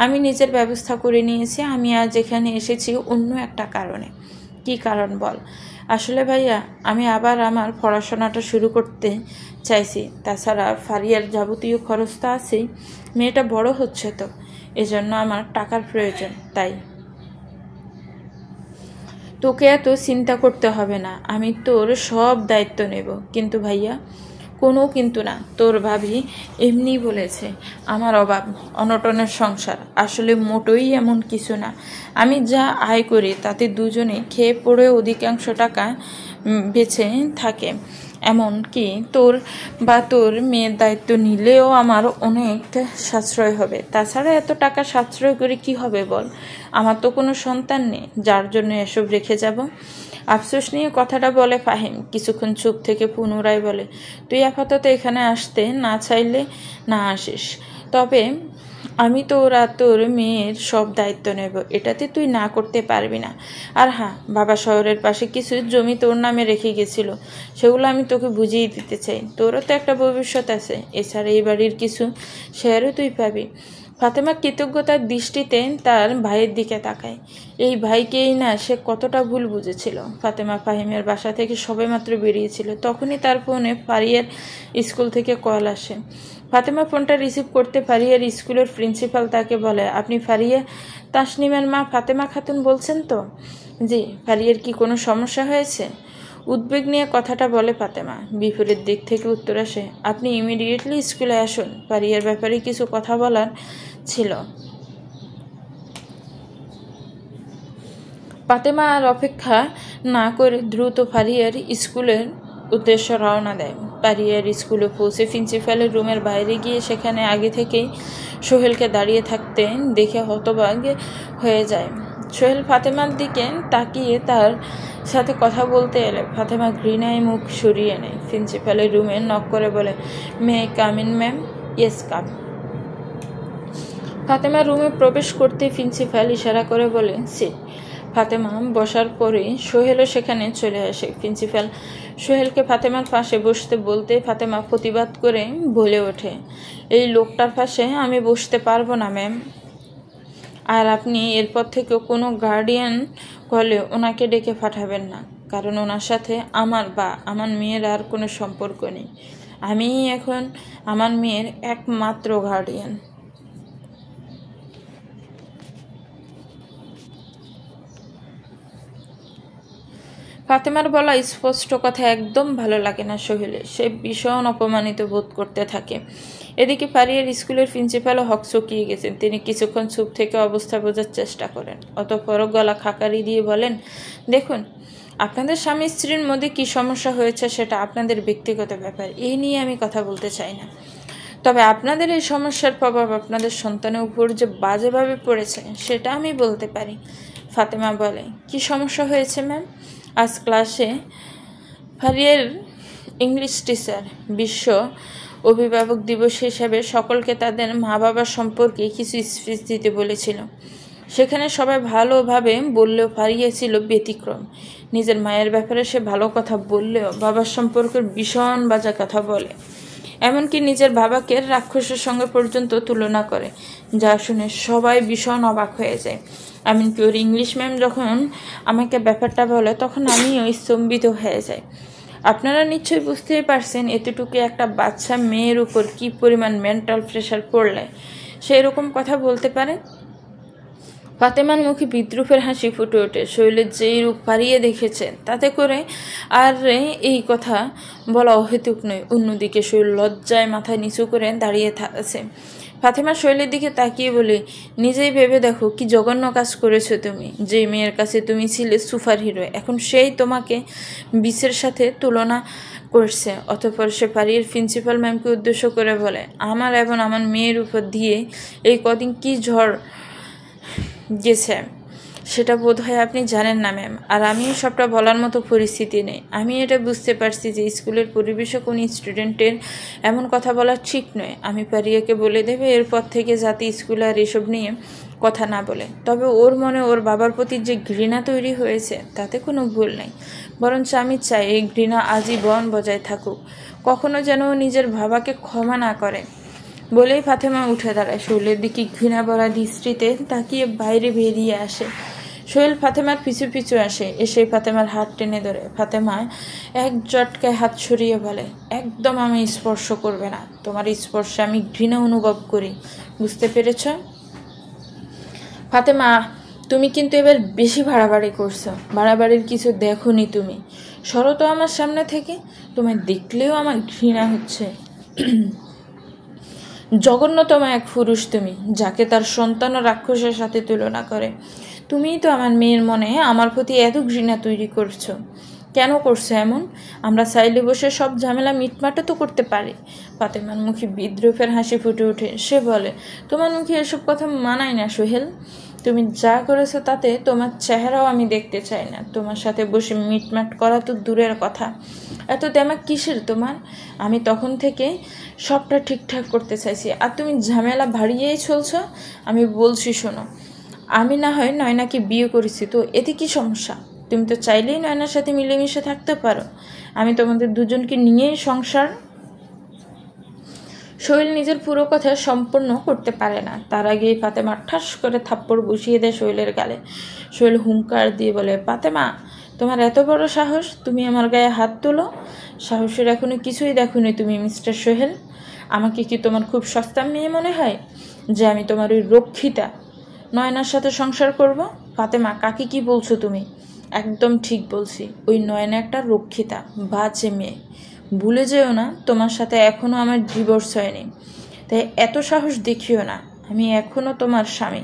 আমি নিজের ব্যবস্থা করে নিয়েছি। আমি আজ এখানে এসেছি অন্য একটা কারণে। কি কারণ বল? আসলে ভাইয়া, আমি আবার আমার পড়াশোনাটা শুরু করতে চাইছি। তাছাড়া ফারিয়ার যাবতীয় খরচ তো আছেই, মেয়েটা বড় হচ্ছে তো, এজন্য আমার টাকার প্রয়োজন। তাই তোকে এত চিন্তা করতে হবে না, আমি তোর সব দায়িত্ব নেব। কিন্তু ভাইয়া, কোনো কিন্তু না, তোর ভাবি এমনি বলেছে। আমার অভাব অনটনের সংসার আসলে মোটেই এমন কিছু না। আমি যা আয় করি তাতে দুজনে খেয়ে পড়ে অধিকাংশ টাকা বেঁচে থাকে। এমনকি তোর মেয়ের দায়িত্ব নিলেও আমার অনেক সাশ্রয় হবে। তাছাড়া এত টাকা সাশ্রয় করে কি হবে বল? আমার তো কোনো সন্তান নেই যার জন্য এসব রেখে যাব। আফসোস নিয়ে কথাটা বলে ফাহিম। কিছুক্ষণ চুপ থেকে পুনরায় বলে, তুই আপাতত এখানে আসতে না চাইলে না আসিস, তবে আমি তোর মেয়ের সব দায়িত্ব নেব। এটাতে তুই না করতে পারবি না। আর হ্যাঁ, বাবা শহরের পাশে কিছু জমি তোর নামে রেখে গেছিল, সেগুলো আমি তোকে বুঝিয়ে দিতে চাই। তোরও তো একটা ভবিষ্যৎ আছে। এছাড়া এই বাড়ির কিছু শেয়ারও তুই পাবি। ফাতেমা কৃতজ্ঞতার দৃষ্টিতে তার ভাইয়ের দিকে তাকায়। এই ভাইকেই না সে কতটা ভুল বুঝেছিল। ফাতেমা ফাহিমের বাসা থেকে সবেমাত্র বেরিয়েছিল, তখনই তার ফোনে ফারিয়ার স্কুল থেকে কল আসে। ফাতেমা ফোনটা রিসিভ করতে ফারিয়ার স্কুলের প্রিন্সিপাল তাকে বলে, আপনি ফারিয়া তাসনিমের মা ফাতেমা খাতুন বলছেন তো? জি। ফারিয়ার কি কোনো সমস্যা হয়েছে? উদ্বেগ নিয়ে কথাটা বলে ফাতেমা। বিপরীত দিক থেকে উত্তর আসে, আপনি ইমিডিয়েটলি স্কুলে আসুন, ফারিয়ার ব্যাপারে কিছু কথা বলার ছিল। ফাতেমা আর অপেক্ষা না করে দ্রুত ফারিয়ার স্কুলের উদ্দেশ্যে রওনা দেয়। ফারিয়ার স্কুলে পৌঁছে প্রিন্সিপালের রুমের বাইরে গিয়ে সেখানে আগে থেকেই সোহেলকে দাঁড়িয়ে থাকতে দেখে হতবাক হয়ে যায়। সোহেল ফাতেমার দিকে তাকিয়ে তার সাথে কথা বলতে এলে ফাতেমা ঘৃণায় মুখ সরিয়ে নেয়। প্রিন্সিপালের রুমে নক করে বলে, may I come in ma'am? Yes come. Fatema রুমে প্রবেশ করতে প্রিন্সিপাল ইশারা করে বলে, সিট। ফাতেমা বসার পরে সোহেলও সেখানে চলে আসে। প্রিন্সিপাল সোহেলকে ফাতেমার পাশে বসতে বলতে ফাতেমা প্রতিবাদ করে বলে ওঠে, এই লোকটার পাশে আমি বসতে পারবো না ম্যাম। আর আপনি এরপর থেকে কোনো গার্ডিয়ান কলে ওনাকে ডেকে পাঠাবেন না, কারণ ওনার সাথে আমার বা আমার মেয়ের আর কোনো সম্পর্ক নেই। আমিই এখন আমার মেয়ের একমাত্র গার্ডিয়ান। ফাতেমার বলা স্পষ্ট কথা একদম ভালো লাগে না সোহেলের। সে ভীষণ অপমানিত বোধ করতে থাকে। এদিকে ফারিয়ার স্কুলের প্রিন্সিপালও হকচকিয়ে গেছেন। তিনি কিছুক্ষণ চুপ থেকে অবস্থা বোঝার চেষ্টা করেন, অতঃপর গলা খাকারি দিয়ে বলেন, দেখুন, আপনাদের স্বামী স্ত্রীর মধ্যে কি সমস্যা হয়েছে সেটা আপনাদের ব্যক্তিগত ব্যাপার, এই নিয়ে আমি কথা বলতে চাই না। তবে আপনাদের এই সমস্যার প্রভাব আপনাদের সন্তানের উপর যে বাজেভাবে পড়েছে সেটা আমি বলতে পারি। ফাতেমা বলে, কি সমস্যা হয়েছে ম্যাম? আজ ক্লাসে ফারিয়ার ইংলিশ টিচার বিশ্ব অভিভাবক দিবস হিসাবে সকলকে তাদের মা বাবার সম্পর্কে কিছু স্পিচ দিতে বলেছিল। সেখানে সবাই ভালোভাবে বললেও ফারিয়া ছিল ব্যতিক্রম। নিজের মায়ের ব্যাপারে সে ভালো কথা বললেও বাবার সম্পর্কের ভীষণ বাজে কথা বলে, এমনকি নিজের বাবাকে রাক্ষসের সঙ্গে পর্যন্ত তুলনা করে, যা শুনে সবাই ভীষণ অবাক হয়ে যায়। এমনকি ওর ইংলিশ ম্যাম যখন আমাকে ব্যাপারটা বলে তখন আমিও স্তম্ভিত হয়ে যাই। আপনারা নিশ্চয়ই বুঝতেই পারছেন এতটুকু একটা বাচ্চা মেয়ের উপর কি পরিমাণ মেন্টাল প্রেশার পড়লে সে এরকম কথা বলতে পারে। ফাতেমার মুখে বিদ্রুপের হাসি ফুটে ওঠে। শৈলের যেই রূপ পারিয়ে দেখেছে তাতে করে আর এই কথা বলা অহেতুক নয়। অন্যদিকে শৈল লজ্জায় মাথা নিচু করে দাঁড়িয়ে আছে। ফাতেমা শৈলের দিকে তাকিয়ে বলে, নিজেই ভেবে দেখো কি জঘন্য কাজ করেছো তুমি। যে মেয়ের কাছে তুমি ছিলে সুপার হিরো, এখন সেই তোমাকে বিশের সাথে তুলনা করছে। অতঃপর সে ফারিয়ার প্রিন্সিপাল ম্যামকে উদ্দেশ্য করে বলে, আমার এবং আমার মেয়ের উপর দিয়ে এই কদিন কি ঝড় গেছে সেটা বোধ হয় আপনি জানেন না ম্যাম। আর আমিও সবটা বলার মতো পরিস্থিতি নেই। আমি এটা বুঝতে পারছি যে স্কুলের পরিবেশে কোনো স্টুডেন্টের এমন কথা বলা ঠিক নয়। আমি পারিয়াকে বলে দেবে এরপর থেকে যাতে স্কুলে আর এসব নিয়ে কথা না বলে। তবে ওর মনে ওর বাবার প্রতি যে ঘৃণা তৈরি হয়েছে তাতে কোনো ভুল নেই, বরঞ্চ আমি চাই এই ঘৃণা আজীবন বজায় থাকুক, কখনো যেন নিজের বাবাকে ক্ষমা না করে। বলেই ফাতেমা উঠে দাঁড়ায়। শৈলের দিকে ঘৃণা ভরা দৃষ্টিতে তাকিয়ে বাইরে বেরিয়ে আসে। সোহেল ফাতেমার পিছু পিছু আসে, এসে ফাতেমার হাত টেনে ধরে। ফাতেমা এক জটকায় হাত সরিয়ে বলে, একদম আমি স্পর্শ করবে না। তোমার স্পর্শে আমি ঘৃণা অনুভব করি, বুঝতে পেরেছ? ফাতেমা, তুমি কিন্তু এবার বেশি বাড়াবাড়ি করছো। বাড়াবাড়ির কিছু দেখোনি তুমি। সরো তো আমার সামনে থেকে। তোমায় দেখলেও আমার ঘৃণা হচ্ছে। জঘন্যতম এক পুরুষ তুমি, যাকে তার সন্তান ও রাক্ষসের সাথে তুলনা করে। তুমিই তো আমার মেয়ের মনে আমার প্রতি এত ঘৃণা তৈরি করছো। কেন করছো এমন? আমরা চাইলে বসে সব ঝামেলা মিটমাটও তো করতে পারি। ফাতেমার মুখে বিদ্রুপের হাসি ফুটে ওঠে। সে বলে, তোমার মুখে এসব কথা মানায় না সোহেল। তুমি যা করেছো তাতে তোমার চেহারাও আমি দেখতে চাই না। তোমার সাথে বসে মিটমাট করা তো দূরের কথা। এত দেমাক কিসের তোমার? আমি তখন থেকে সবটা ঠিকঠাক করতে চাইছি, আর তুমি ঝামেলা বাড়িয়েই চলছো। আমি বলছি শোনো, আমি না হয় নয়নাকে বিয়ে করেছি, তো এতে কি সমস্যা? তুমি তো চাইলেই নয়নার সাথে মিলেমিশে থাকতে পারো। আমি তোমাদের দুজনকে নিয়েই সংসার। সোহেল নিজের পুরো কথা সম্পূর্ণ করতে পারে না, তার আগেই ফাতেমা ঠাস করে থাপ্পড় বসিয়ে দেয় সোহেলের গালে। সোহেল হুঙ্কার দিয়ে বলে, ফাতেমা, তোমার এত বড় সাহস, তুমি আমার গায়ে হাত তোলো? সাহসের এখনো কিছুই দেখোনি তুমি মিস্টার সোহেল। আমাকে কি তোমার খুব সস্তা মেয়ে মনে হয় যে আমি তোমার ওই রক্ষিতা নয়নার সাথে সংসার করব? ফাতেমা, কাকে কি বলছো তুমি? একদম ঠিক বলছি, ওই নয়না একটা রক্ষিতা, বাজে মেয়ে। ভুলে যেও না তোমার সাথে এখনও আমার ডিভোর্স হয়নি, তাই এত সাহস দেখিও না। আমি এখনও তোমার স্বামী,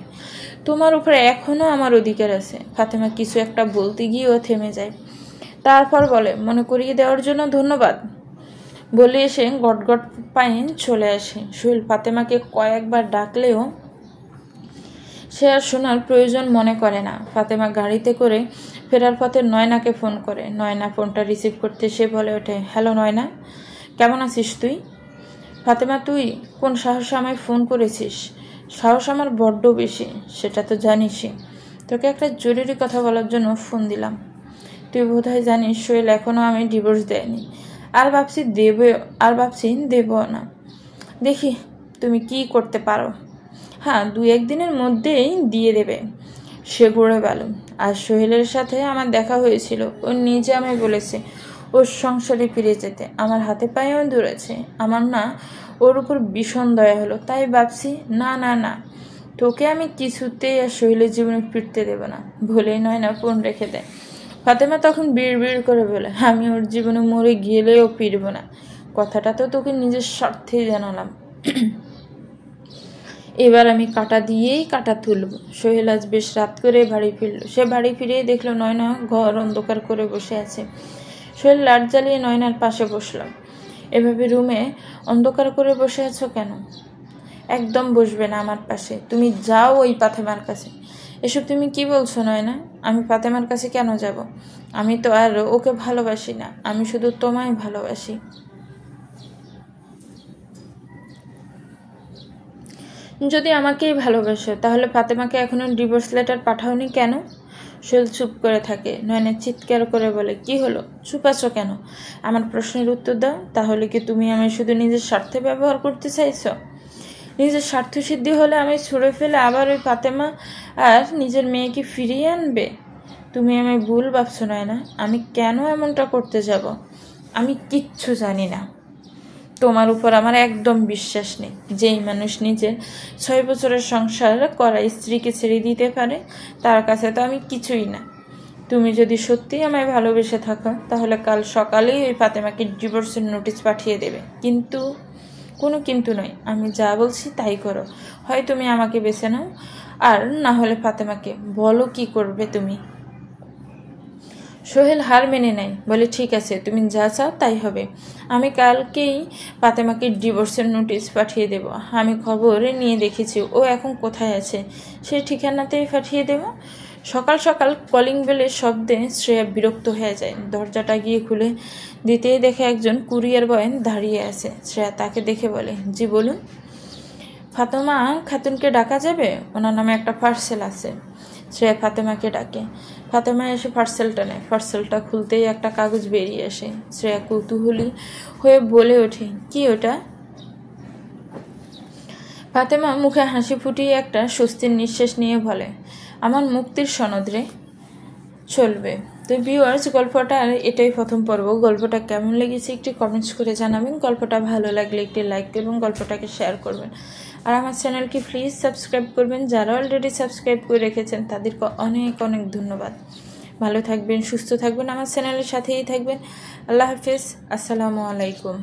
তোমার উপরে এখনও আমার অধিকার আছে। ফাতেমা কিছু একটা বলতে গিয়েও থেমে যায়, তারপর বলে, মনে করিয়ে দেওয়ার জন্য ধন্যবাদ বলে এসে গটগট পায়ে চলে আসে। সোহেল ফাতেমাকে কয়েকবার ডাকলেও সে আর শোনার প্রয়োজন মনে করে না। ফাতেমা গাড়িতে করে ফেরার পথে নয়নাকে ফোন করে। নয়না ফোনটা রিসিভ করতে সে বলে ওঠে, হ্যালো নয়না, কেমন আছিস তুই? ফাতেমা, তুই কোন সাহসে আমায় ফোন করেছিস? সাহস আমার বড্ড বেশি, সেটা তো জানিসই। তোকে একটা জরুরি কথা বলার জন্য ফোন দিলাম। তুই বোধহয় জানিস সোহেল এখনও আমি ডিভোর্স দেয়নি, আর ভাবছি দেব না। দেখি তুমি কি করতে পারো। হ্যাঁ, 2-1 দিনের মধ্যেই দিয়ে দেবে। সে ঘুরে গেল। আর সোহেলের সাথে আমার দেখা হয়েছিল, ও নিজে আমায় বলেছে ওর সংসারে ফিরে যেতে। আমার হাতে পায়েও ধরেছে। আমার না ওর উপর ভীষণ দয়া হলো, তাই ভাবছি না না না, তোকে আমি কিছুতেই আর সোহেলের জীবনে ফিরতে দেব না বলেই নয়না ফোন রেখে দেয়। ফাতেমা তখন বিড় করে বলে, আমি ওর জীবনে মরে গেলেও ফিরবো না। কথাটা তো তোকে নিজের স্বার্থেই জানালাম। এবার আমি কাটা দিয়েই কাটা তুলব। সোহেল আজ বেশ রাত করে বাড়ি ফিরল। সে বাড়ি ফিরেই দেখলো নয়না ঘর অন্ধকার করে বসে আছে। সোহেল লাইট জ্বালিয়ে নয়নার পাশে বসলাম। এভাবে রুমে অন্ধকার করে বসে আছো কেন? একদম বসবে না আমার পাশে, তুমি যাও ওই ফাতেমার কাছে। এসব তুমি কি বলছো নয়না? আমি ফাতেমার কাছে কেন যাব? আমি তো আর ওকে ভালোবাসি না, আমি শুধু তোমায় ভালোবাসি। যদি আমাকেই ভালোবাসো তাহলে ফাতেমাকে এখনো ডিভোর্স লেটার পাঠাওনি কেন? সোহেল চুপ করে থাকে। নয়না চিৎকার করে বলে, কি হলো, চুপ আছো কেন? আমার প্রশ্নের উত্তর দাও। তাহলে কি তুমি আমায় শুধু নিজের স্বার্থে ব্যবহার করতে চাইছো? নিজের স্বার্থ সিদ্ধি হলে আমি ছুঁড়ে ফেলে আবার ওই ফাতেমা আর নিজের মেয়েকে ফিরিয়ে আনবে? তুমি আমায় ভুল ভাবছো নয়না। আমি কেন এমনটা করতে যাব? আমি কিচ্ছু জানি না। তোমার উপর আমার একদম বিশ্বাস নেই। যেই মানুষ নিজের 6 বছরের সংসার করা স্ত্রীকে ছেড়ে দিতে পারে, তার কাছে তো আমি কিছুই না। তুমি যদি সত্যি আমায় ভালোবেসে থাকো তাহলে কাল সকালেই ওই ফাতেমাকে ডিভোর্সের নোটিশ পাঠিয়ে দেবে। কিন্তু কোনো কিন্তু নয়, আমি যা বলছি তাই করো। হয় তুমি আমাকে বেছে নাও, আর না হলে ফাতেমাকে। বলো কি করবে তুমি? সোহেল হার মেনে নেয়, বলে ঠিক আছে, তুমি যা চাও তাই হবে। আমি কালকেই ফাতেমাকে ডিভোর্সের নোটিশ পাঠিয়ে দেব। আমি খবর নিয়ে দেখেছি ও এখন কোথায় আছে, সে ঠিকানাতেই পাঠিয়ে দেব। সকাল সকাল কলিং বেলের শব্দে শ্রেয়া বিরক্ত হয়ে যায়। দরজাটা গিয়ে খুলে দিতেই দেখে একজন কুরিয়ার বয় দাঁড়িয়ে আছে। শ্রেয়া তাকে দেখে বলে, জি বলুন। ফাতেমা খাতুনকে ডাকা যাবে? ওনার নামে একটা পার্সেল আছে। শ্রেয়া ফাতেমাকে ডাকে। ফাতেমা এসে পার্সেলটা নেয়। পার্সেলটা খুলতেই একটা কাগজ বেরিয়ে আসে। শ্রেয়া কৌতূহলী হয়ে বলে ওঠে, কি ওটা? ফাতেমা মুখে হাসি ফুটিয়ে একটা স্বস্তির নিঃশ্বাস নিয়ে বলে, আমার মুক্তির সনদ রে। চলবে। তো ভিউয়ার্স, গল্পটার এটাই প্রথম পর্ব। গল্পটা কেমন লেগেছে একটু কমেন্টস করে জানাবেন। গল্পটা ভালো লাগলে একটি লাইক এবং গল্পটাকে শেয়ার করবেন। আর আমার চ্যানেলকে প্লিজ সাবস্ক্রাইব করবেন। যারা অলরেডি সাবস্ক্রাইব করে রেখেছেন তাদেরকে অনেক অনেক ধন্যবাদ। ভালো থাকবেন, সুস্থ থাকবেন, আমার চ্যানেলের সাথেই থাকবেন। আল্লাহ হাফেজ, আসসালামু আলাইকুম।